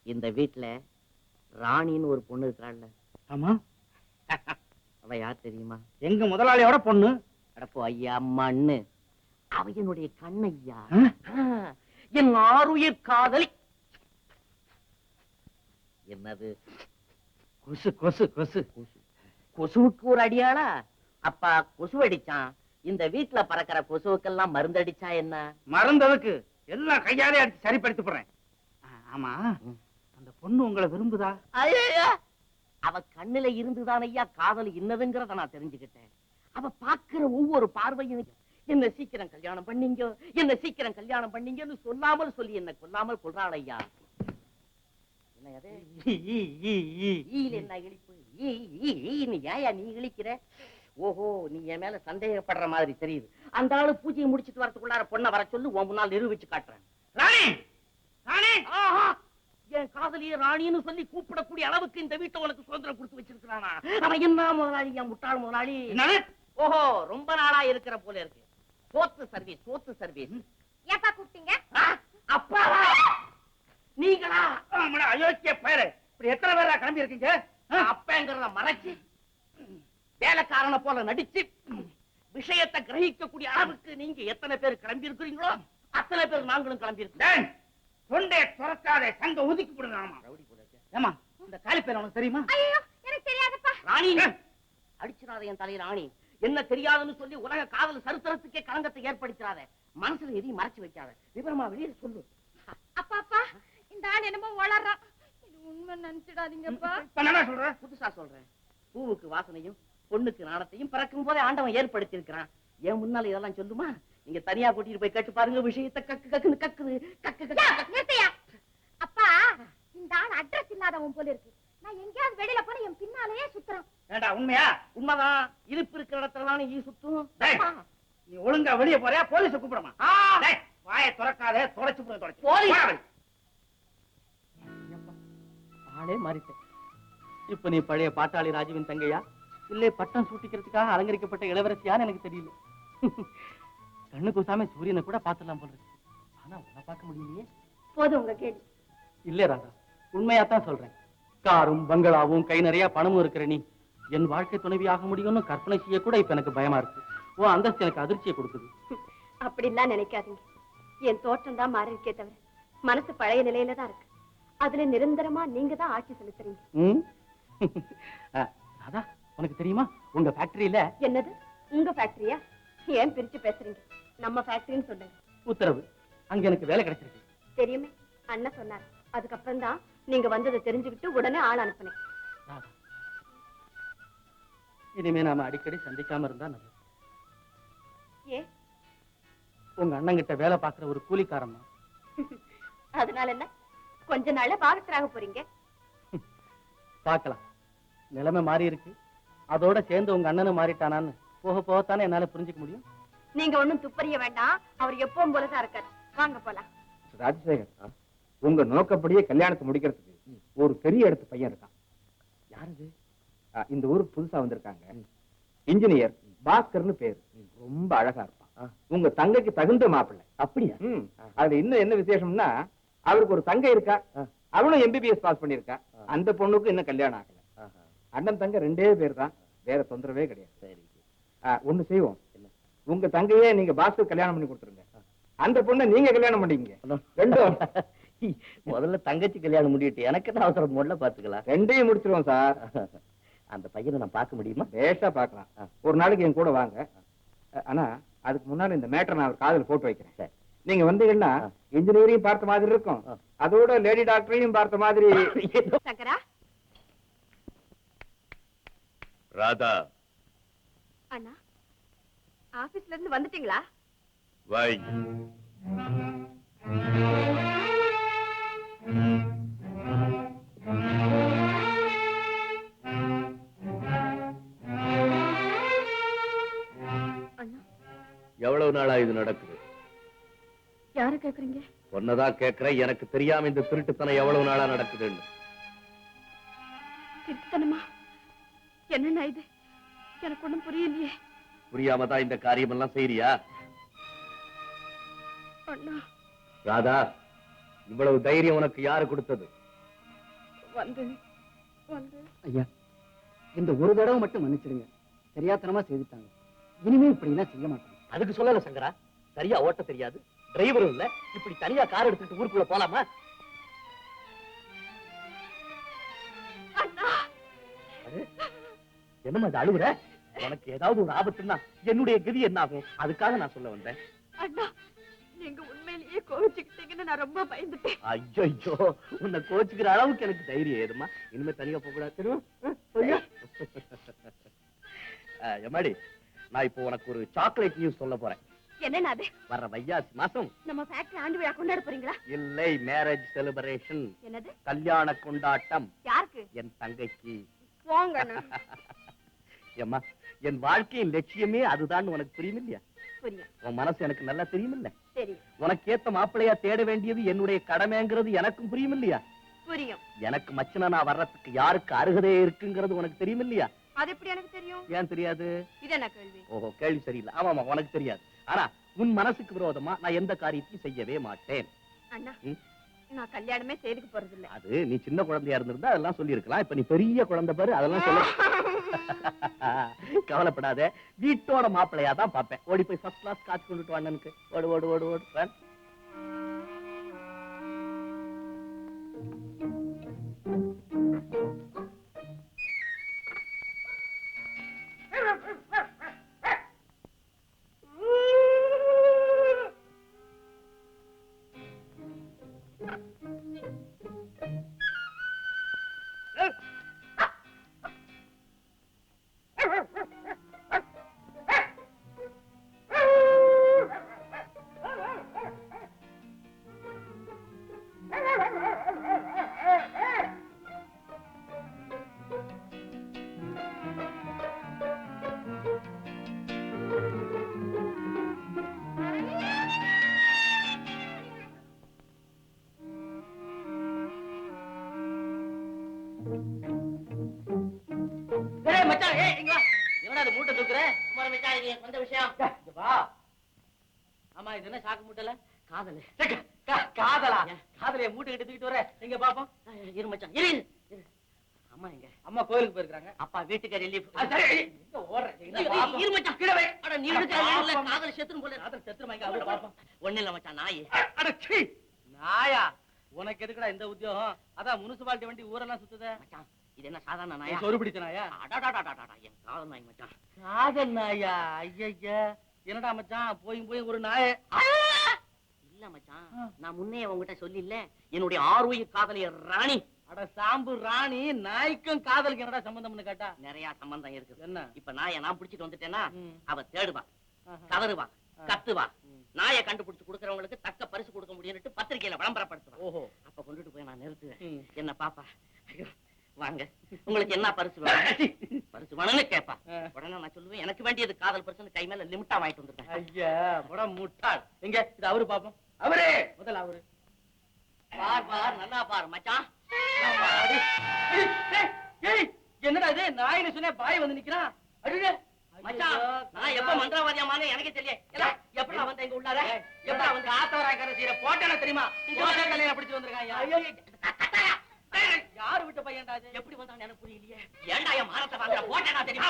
இந்த வீட்டுல ராணின்னு ஒரு பொண்ணு இருக்காள்ல? ஆமா. அவ யார் தெரியுமா? எங்க முதலாளியோட பொண்ணு. அடப்போ ஐயா, மண்ணு. அவ என்னுடைய கண்ணையா, என் ஆருயிர் காதலி. என்னது? கொசு கொசு கொசு. கொசுவுக்கு ஒரு அடியாளா? அப்பா கொசு அடிச்சான். இந்த வீட்டுல பறக்கிற கொசுவுக்கெல்லாம் மருந்தடிச்சா என்ன? மறந்ததுக்கு எல்லாம் கையாலே அடிச்சு சரிப்படுத்தி போறேன். ஆமா, அந்த பொண்ணு உங்களை விரும்புதா? ஐயா, அவ கண்ணுல இருந்துதான் ஐயா காதல் இன்னதுங்கிறத நான் தெரிஞ்சுக்கிட்டேன். அவ பாக்குற ஒவ்வொரு பார்வையும் என்ன சீக்கிரம் கல்யாணம் பண்ணீங்க, என்ன சீக்கிரம் கல்யாணம் பண்ணீங்கன்னு சொல்லாமல் சொல்லி என்ன கொல்லாமல் கொள்றாள் ஐயா. என்ன அது? ஈல என்ன இழிப்பு? நீ ஏயா நீ இழிக்கிற? ஓஹோ, நீ என் மேல சந்தேகப்படுற மாதிரி தெரியுது. அந்த ஆளு பூஜையை முடிச்சிட்டு வரதுக்குள்ளார பொண்ணை வர சொல்லு, உன் முன்னால் நிரூபிச்சு காட்டுறேன். ராணி, ராணி, ஆஹா, என் காதலிய ராணின்னு சொல்லி கூப்பிடக்கூடிய அளவுக்கு இந்த வீட்டை உனக்கு சுதந்திரம் கொடுத்து வச்சிருக்கானா? அவன் என்ன முதலாளி, என் முட்டாள் முதலாளி. ஓஹோ, ரொம்ப நாளா இருக்கிற போல இருக்கு. சோத்து சர்வீஸ், சோத்து சர்வீஸ். ஏப்பா கூப்பிட்டீங்க? அப்பாவா நீங்களா? அயோக்கிய பேரு, இப்படி எத்தனை பேரா கிளம்பி இருக்கீங்க? அப்பங்கிறத மறைச்சு வேலைக்காரனை போல நடிச்சு விஷயத்தை கிரகிக்கக்கூடிய அளவுக்கு நீங்க எத்தனை பேர் கிளம்பி இருக்கிறீங்களோ அத்தனை பேர் நாங்களும் கிளம்பி இருக்கோம். தொண்டைய துறக்காத, சங்க ஒதுக்கி விடுறாமா. ஏமா, இந்த காலி பேர் உனக்கு தெரியுமா? ஐயோ, எனக்கு தெரியாதப்பா. ராணி, அடிச்சிடாத என் தலையில ராணி. என்ன தெரியாதுன்னு சொல்லி உலக காதல் சரித்திரத்துக்கே களங்கத்தை ஏற்படுத்தாத. மனசுல எதையும் மறைச்சு வைக்காத. விவரமா வெளியே சொல்லு. அப்பா அப்பா, இந்த ஆள் என்னமோ வளர்றான். இது உண்மை நினைச்சிடாதீங்கப்பா. சொல்ற புதுசா சொல்றேன். பூவுக்கு வாசனையும் பொண்ணுக்கு நாணத்தையும் பிறக்கும் போதே ஆண்டவன் ஏற்படுத்தி இருக்கிறான். ஏன் முன்னால இதெல்லாம் சொல்லுமா? நீங்க தனியா கூட்டிட்டு போய் கேட்டு பாருங்க. விஷயத்தை கக்கு கக்குன்னு கக்குது. கக்கு நிறுத்தையா. அப்பா, இந்த ஆள் அட்ரஸ் இல்லாதவன் போல இருக்கு. நான் எங்கேயாவது வெளியில போன என் பின்னாலேயே சுத்துறான். ஏண்டா உண்மையா? உண்மைதான். இருப்பு இருக்கிற இடத்துல ஈ சுத்தும். நீ ஒழுங்கா வெளியே போறியா? போலீஸ கூப்பிடுமா? வாயை துறக்காத, துடைச்சு துடைச்சு. போலீஸ் ஆளே மாறிட்டேன். இப்ப நீ பழைய பாட்டாளி ராஜுவின் தங்கையா, இல்ல பட்டம் சூட்டிக்கிறதுக்காக அலங்கரிக்கப்பட்ட இளவரசியான்னு எனக்கு தெரியல. கண்ணு கூசாம சூரியனை கூட பாத்துடலாம் போல இருக்கு. ஆனா உன்னை பார்க்க முடியலையே. போதும் உங்க கேள்வி. இல்ல ராதா, உண்மையாத்தான் சொல்றேன். காரும் பங்களாவும் கை நிறைய பணமும் இருக்கிற நீ என் வாழ்க்கை துணைவியாக முடியும்னு கற்பனை செய்ய கூட இப்ப எனக்கு பயமா இருக்கு. ஓ அந்தஸ்து எனக்கு அதிர்ச்சியை கொடுக்குது. அப்படிலாம் நினைக்காதீங்க. என் தோற்றம் தான் மாறி இருக்கே தவிர மனசு பழைய நிலையில தான் இருக்கு. அதுல நிரந்தரமா நீங்க தான் ஆட்சி செலுத்துறீங்க. ராதா, உனக்கு தெரியுமா உங்க ஃபேக்டரியில? என்னது உங்க ஃபேக்டரியா? ஏன் பிரிச்சு பேசுறீங்க? நம்ம ஃபேக்டரின்னு சொல்லுங்க. உத்தரவு, அங்க எனக்கு வேலை கிடைச்சிருக்கு. தெரியுமே, அண்ணன் சொன்னார். அதுக்கப்புறம் தான் நீங்க வந்ததை தெரிஞ்சுக்கிட்டு உடனே ஆள் அனுப்புனேன். ராதா, இனிமே நாம அடிக்கடி சந்திக்காம இருந்தா நல்லது. ஏ, உங்க அண்ணன் கிட்ட வேலை பாக்குற ஒரு கூலிக்காரன் தான். அதனால என்ன, கொஞ்ச நாள்ல பாகத்தராக போறீங்க. பார்க்கலாம். நிலைமை மாறி இருக்கு. அதோட சேர்ந்து உங்க அண்ணனும் மாறிட்டானான்னு போக போகத்தானே என்னால புரிஞ்சுக்க முடியும். நீங்க ஒண்ணும் துப்பறிய வேண்டாம். அவர் எப்பவும் போலதான் இருக்காரு. வாங்க போலாம். ராஜசேகர், உங்க நோக்கப்படியே கல்யாணத்தை முடிக்கிறதுக்கு ஒரு பெரிய இடத்து பையன் இருக்கான். யாரு? இந்த ஊருக்கு புதுசா வந்திருக்காங்க. இன்ஜினியர் பாஸ்கர்னு பேரு. ரொம்ப அழகா இருப்பான். உங்க தங்கைக்கு தகுந்த மாப்பிள்ளை. அப்படியா? அதுல இன்னும் என்ன விசேஷம்னா, அவருக்கு ஒரு தங்கை இருக்கா. அவளும் எம்பிபிஎஸ் பாஸ் பண்ணிருக்கா. அந்த பொண்ணுக்கு இன்னும் கல்யாணம் ஆகல. அண்ணன் தங்க ரெண்டே பேர் தான், வேற தொந்தரவே கிடையாது. சரி, ஒண்ணு செய்வோம். உங்க தங்கையே நீங்க பாஸ்கர் கல்யாணம் பண்ணி கொடுத்துருங்க. அந்த பொண்ணை நீங்க கல்யாணம் பண்ணிக்கங்க. ரெண்டும் முதல்ல தங்கச்சி கல்யாணம் முடிவிட்டு எனக்கு என்ன அவசரம்? முதல்ல பாத்துக்கலாம். ரெண்டையும் முடிச்சிருவோம் சார். அந்த பையனை நான் பார்க்க முடியுமா? பேஷா பாக்கலாம். ஒரு நாளைக்கு என் கூட வாங்க. ஆனா அதுக்கு முன்னாடி இந்த மேட்டர் நான் ஒரு காதல் போட்டு வைக்கிறேன். நீங்க வந்தீங்கன்னா இன்ஜினியரையும் பார்த்த மாதிரி இருக்கும், அதோட லேடி டாக்டரையும் பார்த்த மாதிரி. சங்கரா. ராதா, அண்ணா, ஆபீஸ்ல இருந்து வந்துட்டீங்களா? வை. எவ்வளவு நாளா இது நடக்குது? யாரு கேக்குறீங்க? ஒன்னதான் கேக்குறேன். எனக்கு தெரியாம இந்த திருட்டுத்தனம் எவ்வளவு நாளா நடக்குதுன்னு. திருட்டுத்தனமா? என்னண்ணா இது? எனக்கு ஒண்ணும் புரியலையே. புரியாம தான் இந்த காரியம் எல்லாம் செய்யறியா? அண்ணா, ராதா, இவ்வளவு தைரியம் உனக்கு யாரு கொடுத்தது? வந்து வந்து ஐயா, இந்த ஒரு தடவை மட்டும் மன்னிச்சிடுங்க. தெரியாத்தனமா செய்துட்டாங்க. இனிமே இப்படி எல்லாம் செய்ய மாட்டாங்க. அதுக்கு சொல்லல சங்கரா, சரியா ஓட்ட தெரியாது, டிரைவரும் இல்ல, இப்படி தனியா கார் எடுத்துட்டு ஊருக்குள்ள போலாமா? அண்ணா, என்னமா அது அழுகுற? உனக்கு ஏதாவது ஒரு ஆபத்துன்னா என்னுடைய கதி என்ன ஆகும்? அதுக்காக நான் சொல்ல வந்தேன். அண்ணா, நீங்க உண்மையிலேயே கோவிச்சுக்கிட்டீங்கன்னு நான் ரொம்ப பயந்துட்டேன். ஐயோ, உன்னை கோச்சுக்கிற அளவுக்கு எனக்கு தைரியம் ஏதுமா? இனிமே தனியா போக கூடாது தெரியும். எம்மாடி, நான் இப்போ உனக்கு ஒரு சாக்லேட் நியூஸ் சொல்ல போறேன். என்னன்னா அது? வர்ற வைகாசி மாசம் நம்ம ஃபேக்டரி ஆண்டு விழா கொண்டாட போறீங்களா? இல்லை, மேரேஜ் செலிப்ரேஷன். என்னது? கல்யாண கொண்டாட்டம். யாருக்கு? என் தங்கைக்கு. போங்க. ஏம்மா, என் வாழ்க்கையின் லட்சியமே அதுதான். உனக்கு புரியும் இல்லையா? புரியும். உன் மனசு எனக்கு நல்லா தெரியும் இல்ல? தெரியும். உனக்கு ஏத்த மாப்பிள்ளையா தேட வேண்டியது என்னுடைய கடமைங்கிறது எனக்கும் புரியும் இல்லையா? புரியும். எனக்கு மச்சனா நான் வர்றதுக்கு யாருக்கு அருகதை இருக்குங்கிறது உனக்கு தெரியும் இல்லையா? அது எப்படி எனக்கு தெரியும்? ஏன் தெரியாது? இது என்ன கேள்வி? ஓஹோ, கேள்வி சரியில்லை. ஆமாமா, உனக்கு தெரியாது. ஆனா உன் மனசுக்கு விரோதமா நான் எந்த காரியத்தையும் செய்யவே மாட்டேன். அண்ணா, நான் கல்யாணமே செய்துக்க போறது இல்ல. அது நீ சின்ன குழந்தையா இருந்திருந்தா அதெல்லாம் சொல்லி இருக்கலாம். இப்ப நீ பெரிய குழந்தை பாரு, அதெல்லாம் சொல்ல. கவலைப்படாத, வீட்டோட மாப்பிள்ளையா தான் பாப்பேன். ஓடி போய் ஃபர்ஸ்ட் கிளாஸ் காசு கொண்டுட்டு வாங்க. ஓடு ஓடு ஓடு ஓடு. மூட்டை தூக்குறேன். மச்சான், இது என் சொந்த விஷயம். வா. ஆமா, இது என்ன சாக்கு மூட்டல? காதல். காதலா? காதலைய மூட்டை கிட்ட தூக்கிட்டு வர எங்க பாப்போம். இரு மச்சான், இரு. அம்மா எங்க? அம்மா கோயிலுக்கு போயிருக்காங்க. அப்பா வீட்டுக்கு ரிலீஃப். இரு மச்சான், கீழ வை. அட நீ இருக்க காதல் செத்துரும் போல. காதல் செத்துருமா? இங்க அவள பாப்போம். ஒண்ணு இல்ல மச்சான், நாய். அட சீ, நாயா? உனக்கு எதுக்குடா இந்த உத்தியோகம்? அதான் முனிசிபாலிட்டி வண்டி ஊரெல்லாம் சுத்துதே. மச்சான், இது என்ன சாதாரண நாயா? சொரு பிடிச்ச நாயா? அடடடடடடா, என் காதல் நாய் மச்சான். காதல் நாயா? ஐயா, என்னடா மச்சான் போய் ஒரு நாய. இல்ல மச்சான், நான் முன்னே உங்ககிட்ட சொல்லில்ல, என்னுடைய ஆறுயிர் காதலிய ராணி. அட சாம்பு ராணி, நாய்க்கும் காதலுக்கு என்னடா சம்பந்தம்னு கேட்டா நிறைய சம்பந்தம் இருக்குது. என்ன? இப்ப நாயை நான் பிடிச்சிட்டு வந்துட்டேன்னா ம். அவ தேடுவா, ஆஹா. கதறுவா, ஆ. கத்துவா. நாயை கண்டுபிடிச்சு கொடுக்கறவங்களுக்கு தக்க பரிசு கொடுக்க முடியும்னு பத்திரிகையில விளம்பரப்படுத்துவா. ஓஹோ. அப்ப கொண்டுட்டு போய் நான் நிறுத்துவேன். ம். என்ன பாப்பா, ஐயோ, வாங்க, உங்களுக்கு என்ன பரிசு வேணும்? பரிசு வேணும்னு கேப்பா. ஆ. உடனே நான் சொல்லுவேன், எனக்கு வேண்டியது காதல் பரிசு. கை மேல லிமிட்டா வாங்கிட்டு வந்துட்டேன். ஐயா, போடா முட்டாள். எங்க இது அவரு பாப்போம். அவரே முதல்ல அவரு. பார் பார், நல்லா பார் மச்சான். அடி. ஏய், ஏய், ஏய், என்னடா இது? நாயின்னு சொன்னா பாய் வந்து நிக்கிறான். அடிடே. மச்சான், நான் எப்ப மந்திரவாதியமான எனக்கு தெரியல. எப்படா வந்த இங்க உள்ளார? எப்படா வந்து ஆத்தவராய்க்கார சீரை போட்டானே தெரியுமா? போட்டா கல்யாணம் பிடிச்சு வந்திருக்கான். ஐயோ, கட்டாயா. யாரு விட்ட பையன்டா இது? எப்படி வந்தான்னு எனக்கு புரியலையே. ஏன்டா என் மானத்தை வாங்குற? போட்டேனா தெரியுமா?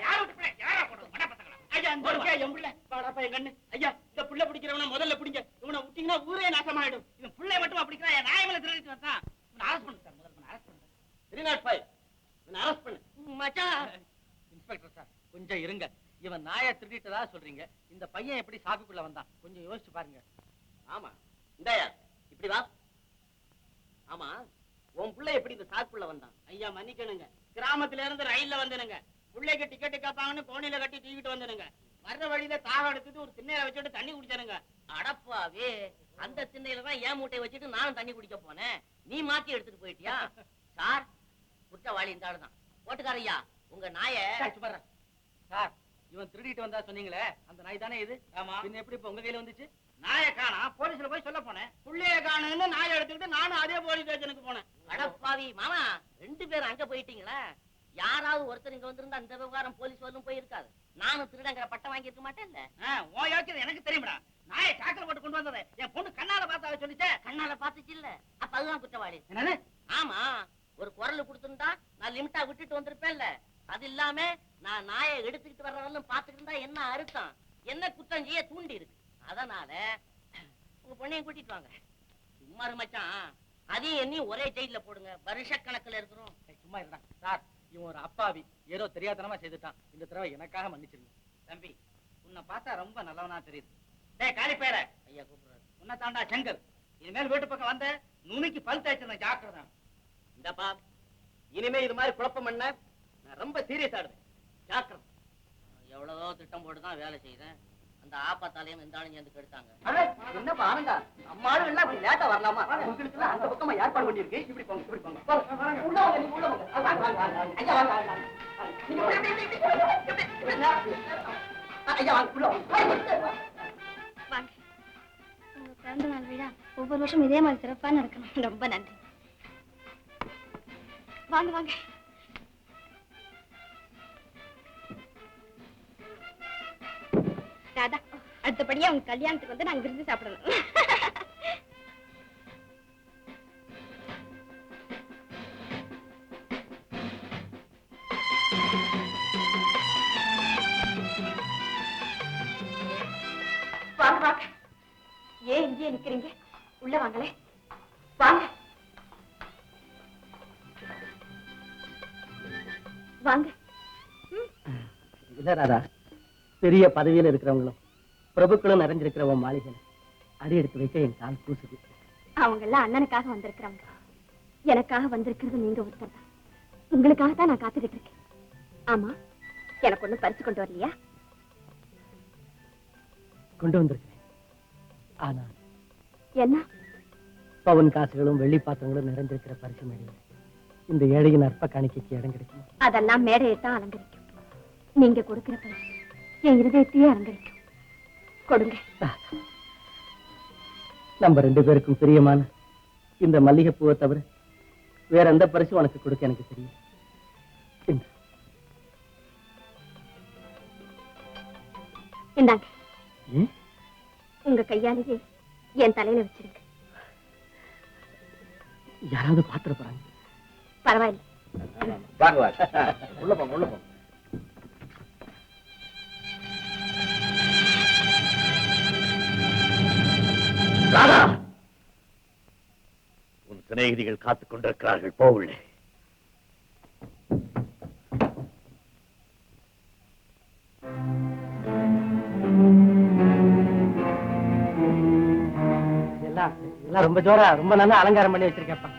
யாரு விட்டு பிள்ளை? யாரா போட்டது? மட பசங்களா? ஐயா, இந்த ஒருக்கே என் புள்ள. வாடாப்பா என் கண்ணு. ஐயா, இந்த புள்ள பிடிக்கிறவன முதல்ல பிடிங்க. இவனை விட்டீங்கன்னா ஊரே நாசமாயிடும். இவன் புள்ளை மட்டும் அப்படிக்கிறான். என் நாய் மேல திருடிட்டு வந்தான். இவனை அரெஸ்ட் பண்ணு சார். முதல்ல அரெஸ்ட் பண்ணு. 305. இவனை அரெஸ்ட் பண்ணு. மச்சான். இன்ஸ்பெக்டர் சார், கொஞ்சம் இருங்க. இவன் நாயை திருடிட்டதா சொல்றீங்க. இந்த பையன் எப்படி சாக்குக்குள்ள வந்தான்? கொஞ்சம் யோசிச்சு பாருங்க. ஆமா, இந்தாயா, இப்படி வா. ஆமா, உன் புள்ள எப்படி இந்த சாக்குள்ள வந்தான்? ஐயா மன்னிக்கணுங்க, கிராமத்துல இருந்து ரயில்ல வந்தனுங்க. புள்ளைக்கு டிக்கெட் கேட்பாங்கன்னு கோணில கட்டி தூக்கிட்டு வந்தனுங்க. வர்ற வழியில தாகம் எடுத்துட்டு ஒரு திண்ணையில வச்சுட்டு தண்ணி குடிச்சானுங்க. அடப்பாவே, அந்த திண்ணையில தான் ஏன் மூட்டையை வச்சுட்டு நானும் தண்ணி குடிக்க போனேன். நீ மாத்தி எடுத்துட்டு போயிட்டியா? சார், குற்றவாளி இந்த ஆளுதான். ஓட்டுக்காரையா, உங்க நாயை சும்மா இரு. சார், இவன் திருடிட்டு வந்தா சொன்னீங்களே, அந்த நாய் தானே இது? ஆமா. பின்ன எப்படி இப்ப உங்க கையில வந்துச்சு? நாயை காணா, போலீஸ்ல போய் சொல்ல போனேன். புள்ளைய காணுன்னு நாயை எடுத்துக்கிட்டு நானும் அதே போலீஸ் ஸ்டேஷனுக்கு போனேன். அடப்பாவி மாமா, 2 பேரும் அங்க போயிட்டீங்களா? யாராவது ஒருத்தர் இங்க வந்திருந்தா அந்த விவகாரம் போலீஸ் வரலும் போயிருக்காது. நானும் திருடங்கிற பட்டம் வாங்கி இருக்க மாட்டேன். ஓ யோக்கியது எனக்கு தெரியுமடா. நாயை சாக்கல போட்டு கொண்டு வந்ததை என் பொண்ணு கண்ணால பார்த்தா சொல்லிச்சே. கண்ணால பாத்துச்சு இல்ல, அப்ப அதுதான் குற்றவாளி. என்னது? ஆமா, ஒரு குரல் கொடுத்திருந்தா நான் லிமிட்டா விட்டுட்டு வந்திருப்பேன்ல. அது இல்லாம நான் நாயை எடுத்துக்கிட்டு வர்றவங்களும் பாத்துட்டு இருந்தா என்ன அர்த்தம்? என்ன குற்றம் செய்ய தூண்டி இருக்கு. அதனால உங்க பொண்ணையும் கூட்டிட்டு வாங்க. சும்மா இரு மச்சான், அதையும் என்னையும் ஒரே ஜெயில போடுங்க. வருஷ கணக்குல இருக்கிறோம். சும்மா இருடா. சார், இவன் ஒரு அப்பாவி, ஏதோ தெரியாதனமா செய்துட்டான். இந்த தடவை எனக்காக மன்னிச்சிருங்க. தம்பி, உன்னை பார்த்தா ரொம்ப நல்லவனா தெரியுது. டேய் காலி பேர ஐயா கூப்பிடுறாரு. உன்னை தாண்டா செங்கல். இனிமேல் வீட்டு பக்கம் வந்த நுனிக்கு பல் தேய்ச்சிருந்தேன், ஜாக்கிரதை. இந்தப்பா இனிமே இது மாதிரி குழப்பம் பண்ண நான் ரொம்ப சீரியஸ் ஆடுவேன். ஜாக்கிரதை. எவ்வளவோ திட்டம் போட்டுதான் வேலை செய்தேன். அந்த ஆப்பத்தாலையும் இந்த ஆளும் சேர்ந்து கெடுத்தாங்க. என்னப்பா ஆனந்தா, நம்ம ஆளுங்க எல்லாம் இப்படி லேட்டா வரலாமா? உங்களுக்கு எல்லாம் அந்த பக்கமா ஏற்பாடு பண்ணிருக்கு. இப்படி போங்க, இப்படி போங்க. உள்ள வாங்க, நீங்க உள்ள வாங்க. வாங்க, வாங்க, வாங்க. ஐயா வாங்க, வாங்க, வாங்க. நீங்க ஐயா வாங்க, உள்ள வாங்க. வாங்க. உங்க பிறந்த நாள் விழா ஒவ்வொரு வருஷம் இதே மாதிரி சிறப்பா நடக்கணும். ரொம்ப நன்றி. வாங்க வாங்க. ராதா, அடுத்தபடியா உங்க கல்யாணத்துக்கு வந்து நாங்க விருந்து சாப்பிடணும். வாங்க வாங்க. ஏன் இங்கேயே நிக்கிறீங்க? உள்ள வாங்களே. வாங்க வாங்க. இல்ல ராதா, பெரிய பதவியில இருக்கிறவங்களும் பிரபுக்களும் நிறைஞ்சிருக்கிற உன் மாளிகை அடி எடுத்து வைக்க என் கால் கூசுது. அவங்க எல்லாம் அண்ணனுக்காக வந்திருக்கிறவங்க. எனக்காக வந்திருக்கிறது நீங்க ஒருத்தர் தான். உங்களுக்காக தான் நான் காத்துக்கிட்டு இருக்கேன். ஆமா, எனக்கு ஒண்ணும் பறிச்சு கொண்டு வரலையா? கொண்டு வந்திருக்கிறேன். ஆனா என்ன? பவன் காசுகளும் வெள்ளி பாத்திரங்களும் நிறைஞ்சிருக்கிற பரிசு மேடையில் இந்த ஏழையின் அற்ப காணிக்கைக்கு இடம் கிடைக்கும். அதெல்லாம் மேடையைத்தான் அலங்கரிக்கும். நீங்க கொடுக்கிற பரிசு என் இருதயத்தையே அலங்கரிக்கும். கொடுங்க. நம்ம 2 பேருக்கும் பிரியமான இந்த மல்லிகை பூவை தவிர வேற எந்த பரிசு உனக்கு கொடுக்க எனக்கு தெரியும். இந்தாங்க. உங்க கையாலேயே என் தலையில வச்சிருங்க. யாராவது பாத்திர போறாங்க? பரவாயில்ல. வாங்க வாங்க. உள்ள போங்க, உள்ள போங்க. ராதா, உன் சிநேகிதிகள் காத்துக் கொண்டிருக்கிறார்கள், போவுள்ளே. எல்லாம் ரொம்ப ஜோரா ரொம்ப நல்லா அலங்காரம் பண்ணி வச்சிருக்கப்பா.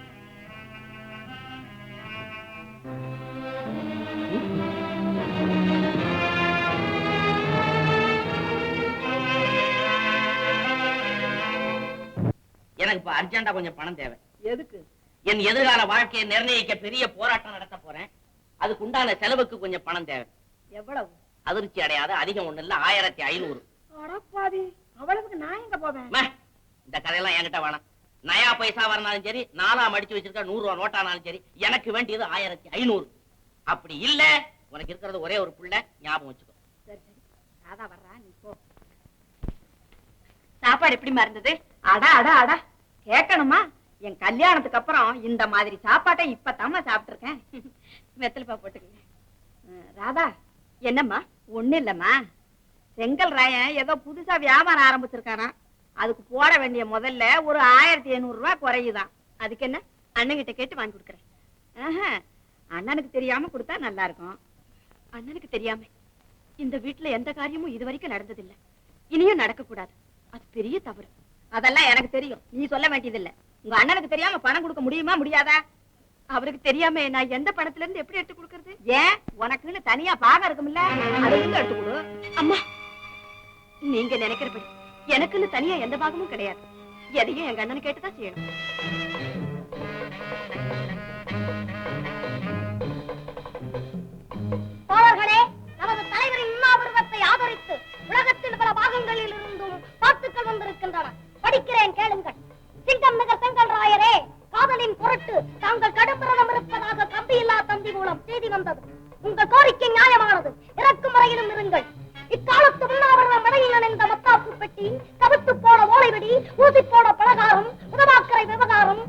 எனக்கு இப்ப அர்ஜென்டா கொஞ்சம் பணம் தேவை. எதுக்கு? என் எதிர்கால வாழ்க்கையை நிர்ணயிக்க பெரிய போராட்டம் நடத்த போறேன். அதுக்கு உண்டான செலவுக்கு கொஞ்சம் பணம் தேவை. எவ்வளவு? அதிர்ச்சி அடையாத, அதிகம் ஒண்ணு இல்ல, 1500. அடப்பாவி, அவ்வளவுக்கு நான் எங்க போவேன்? இந்த கதையெல்லாம் என்கிட்ட வேணாம். நயா பைசா வரனாலும் சரி, 4ஆ மடிச்சு வச்சிருக்க 100 ரூபா நோட்டானாலும் சரி, எனக்கு வேண்டியது 1500. அப்படி இல்ல, உனக்கு இருக்கிறது ஒரே ஒரு புள்ள, ஞாபகம் வச்சுக்கோ. சரி சரி, ராதா வர்றா, நீ போ. சாப்பாடு எப்படிமா இருந்தது? அடா அடா அடா, கேட்கணுமா? என் கல்யாணத்துக்கு அப்புறம் இந்த மாதிரி சாப்பாட்டை இப்பதாம்மா சாப்பிட்டு இருக்கேன். வெத்தலைப்பா போட்டுக்கங்க. ராதா, என்னம்மா? ஒண்ணு இல்லம்மா, செங்கல் ராயன் ஏதோ புதுசா வியாபாரம் ஆரம்பிச்சிருக்காராம். அதுக்கு போட வேண்டிய முதல்ல ஒரு 1500 ரூபாய் குறையுதான். அதுக்கு என்ன, அண்ணன்கிட்ட கேட்டு வாங்கி கொடுக்குறேன். ஆஹா, அண்ணனுக்கு தெரியாம கொடுத்தா நல்லா இருக்கும். அண்ணனுக்கு தெரியாம இந்த வீட்டுல எந்த காரியமும் இது வரைக்கும் நடந்ததில்லை, இனியும் நடக்க கூடாது. அது பெரிய தவறு. அதெல்லாம் எனக்கு தெரியும், நீ சொல்ல வேண்டியதில்லை. உங்க அண்ணனுக்கு தெரியாம பணம் கொடுக்க முடியுமா முடியாதா? அவருக்கு தெரியாம நான் எந்த பணத்துல இருந்து எப்படி எடுத்து கொடுக்கறது? ஏன், உனக்குன்னு தனியா பாகம் இருக்கும்ல, அதுல எடுத்து கொடு. அம்மா, நீங்க நினைக்கிறபடி எனக்குன்னு தனியா எந்த பாகமும் கிடையாது. எதையும் எங்க அண்ணனை கேட்டுதான் செய்யணும். தோழர்களே, நமது தலைவரின் உண்ணாவிரதத்தை ஆதரித்து உலகத்தின் பல பாகங்களில் இருந்தும் வாழ்த்துக்கள் வந்திருக்கின்றன. படிக்கிறேன், கேளுங்கள். சிங்கம் நகர் செங்கல் ராயரே, காதலின் பொருட்டு தாங்கள் கடும் விரதம் இருப்பதாக கம்பியில்லா தந்தி மூலம் செய்தி வந்தது. உங்கள் கோரிக்கை நியாயமானது. இறக்கும் வரையிலும் இருங்கள். இக்காலத்து உண்ணாவிரதம் இடையில் இந்த மத்தாப்பு பெட்டி, கவித்து போட ஓலைவெடி, ஊசி போட பலகாரம், உதவாக்கரை விவகாரம்,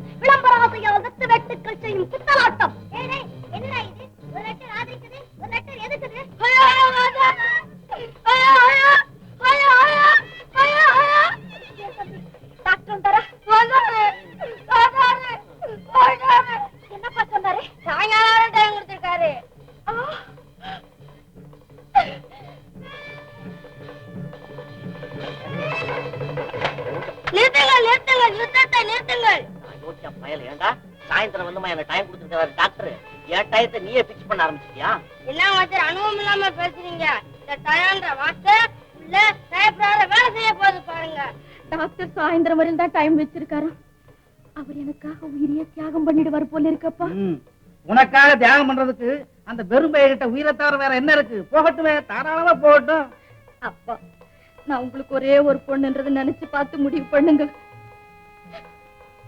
நிறுத்துங்கள். யோசிச்சா பயல ஏண்டா சாயந்தரம் வந்துமா எனக்கு டைம் கொடுத்துருக்காரு டாக்டர். என் டயத்தை நீயே பிக்ஸ் பண்ண ஆரம்பிச்சிட்டியா? என்ன வாத்தியார் அனுபவம் இல்லாம பேசுறீங்க? இந்த டயம்ன்ற வார்த்தை உள்ள டைப்ரால வேலை செய்ய போகுது பாருங்க. டாக்டர் சாயந்தரம் வரையும் தான் டைம் வச்சிருக்காரு. அவர் எனக்காக உயிரையே தியாகம் பண்ணிடுவார் போல இருக்கப்பா. உனக்காக தியாகம் பண்றதுக்கு அந்த பெரும்பைய கிட்ட உயிரை தவிர வேற என்ன இருக்கு? போகட்டுமே, தாராளமா போகட்டும். அப்பா, நான் உங்களுக்கு ஒரே ஒரு பொண்ணுன்றதை நினைச்சு பார்த்து முடிவு பண்ணுங்க.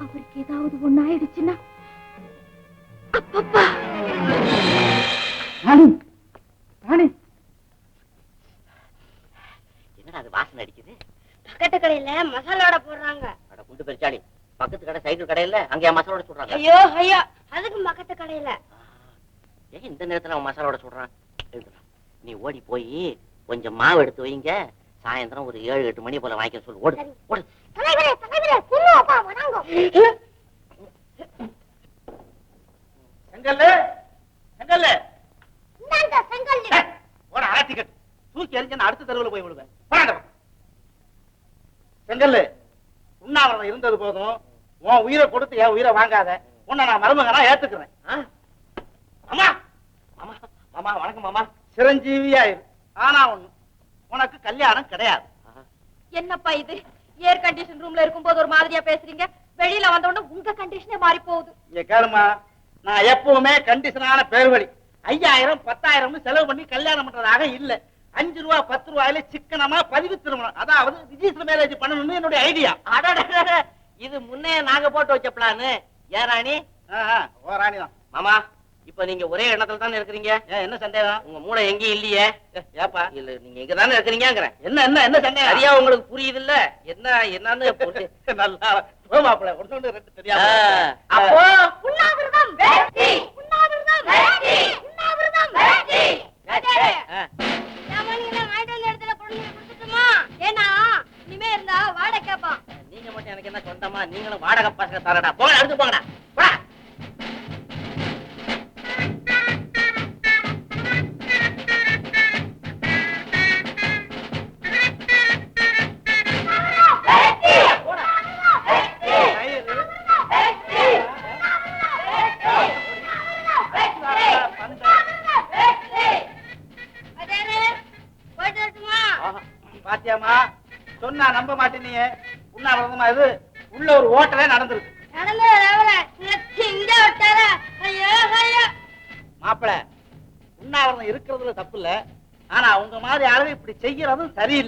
அவருக்கு ஏதாவது ஒண்ணு ஆயிடுச்சுன்னா அப்பப்பா. என்னடா அது வாசனை அடிக்குது? பக்கத்து கடையில மசாலோட போடுறாங்க. அட குண்டு பெருச்சாளி, பக்கத்து கடை சைக்கிள் கடையில அங்கேயா மசாலோட சொல்றாங்க? ஐயோ ஐயோ, அதுக்கு பக்கத்து கடையில. ஏன் இந்த நேரத்துல அவன் மசாலோட சொல்றான்? நீ ஓடி போய் கொஞ்சம் மாவு எடுத்து வைங்க, சாயந்தரம் ஒரு 7-8 மணி போல வாங்கிக்க சொல்லு. ஓடு ஓடு. தலைவரே தலைவரே, குருவாப்பா வணங்க. செங்கல்லு, செங்கல்லு, இந்தாங்க செங்கல். ஓட ஆத்திக்கட்டு தூக்கி எரிஞ்சு நான் அடுத்த தெருவில் போய் விடுவேன். போடாத. செங்கல்லு, உண்ணாவிரதம் இருந்தது போதும். உன் உயிரை கொடுத்து என் உயிரை வாங்காத. உன்னை நான் மருமகனா ஏத்துக்கிறேன். மாமா, மாமா, மாமா, வணக்கம் மாமா. சிரஞ்சீவியா இரு. ஆனா ஒண்ணு, உனக்கு கல்யாணம் கிடையாது. என்னப்பா இது? ஏர் கண்டிஷன் ரூம்ல இருக்கும்போது ஒரு மாதிரியா பேசுறீங்க, வெளியில வந்த உடனே உங்க கண்டிஷனே மாறி போகுது. இங்க கேளுமா, நான் எப்பவுமே கண்டிஷனான பேர்வழி. 5000 10,000 செலவு பண்ணி கல்யாணம் பண்றதாக இல்ல. 5 ரூபா 10 ரூபாயில சிக்கனமா பதிவு திருமணம், அதாவது ரிஜிஸ்டர் மேரேஜ் பண்ணணும்னு என்னுடைய ஐடியா. இது முன்னே நாங்க போட்டு வச்ச பிளானு. ஏன் ராணி? ஓ ராணி தான். மாமா, இப்ப நீங்க ஒரே எண்ணத்துல தானே இருக்கிறீங்க. என்ன சந்தேகம்? உங்க மூளை எங்கேயும் இல்லையே. ஏப்பா இல்ல, நீங்க இங்க தானே இருக்கிறீங்க. என்ன என்ன என்ன சந்தேகம்? சரியா உங்களுக்கு புரியுது இல்ல? என்னன்னு நல்லா மாப்பிள்ள ஒண்ணு ரெண்டு தெரியாம. அப்போ உண்ணாவிரதம் வெற்றி, உண்ணாவிரதம் வெற்றி, உண்ணாவிரதம் வெற்றி. சாமானியெல்லாம் வாங்கிட்டு வந்த இடத்துல கொண்டு போய் கொடுத்துட்டுமா? ஏன்னா இனிமே இருந்தா வாடகை கேட்பான். நீங்க மட்டும் எனக்கு என்ன சொந்தமா? நீங்களும் வாடகை பசங்க தரடா. போங்க, அடுத்து போங்கடா. போடா. பாத்தியாமா, சொன்னா நம்ப மாட்டேனீங்க. உண்ணாவிரதமா இது உள்ள ஒரு ஓட்டலே நடந்திருக்கு. மாப்பிள, உண்ணாவிரதம் இருக்கிறதுல தப்பு இல்ல. ஆனா உங்க மாதிரி ஆளுங்க இப்படி செய்யறதும் சரியில்லை.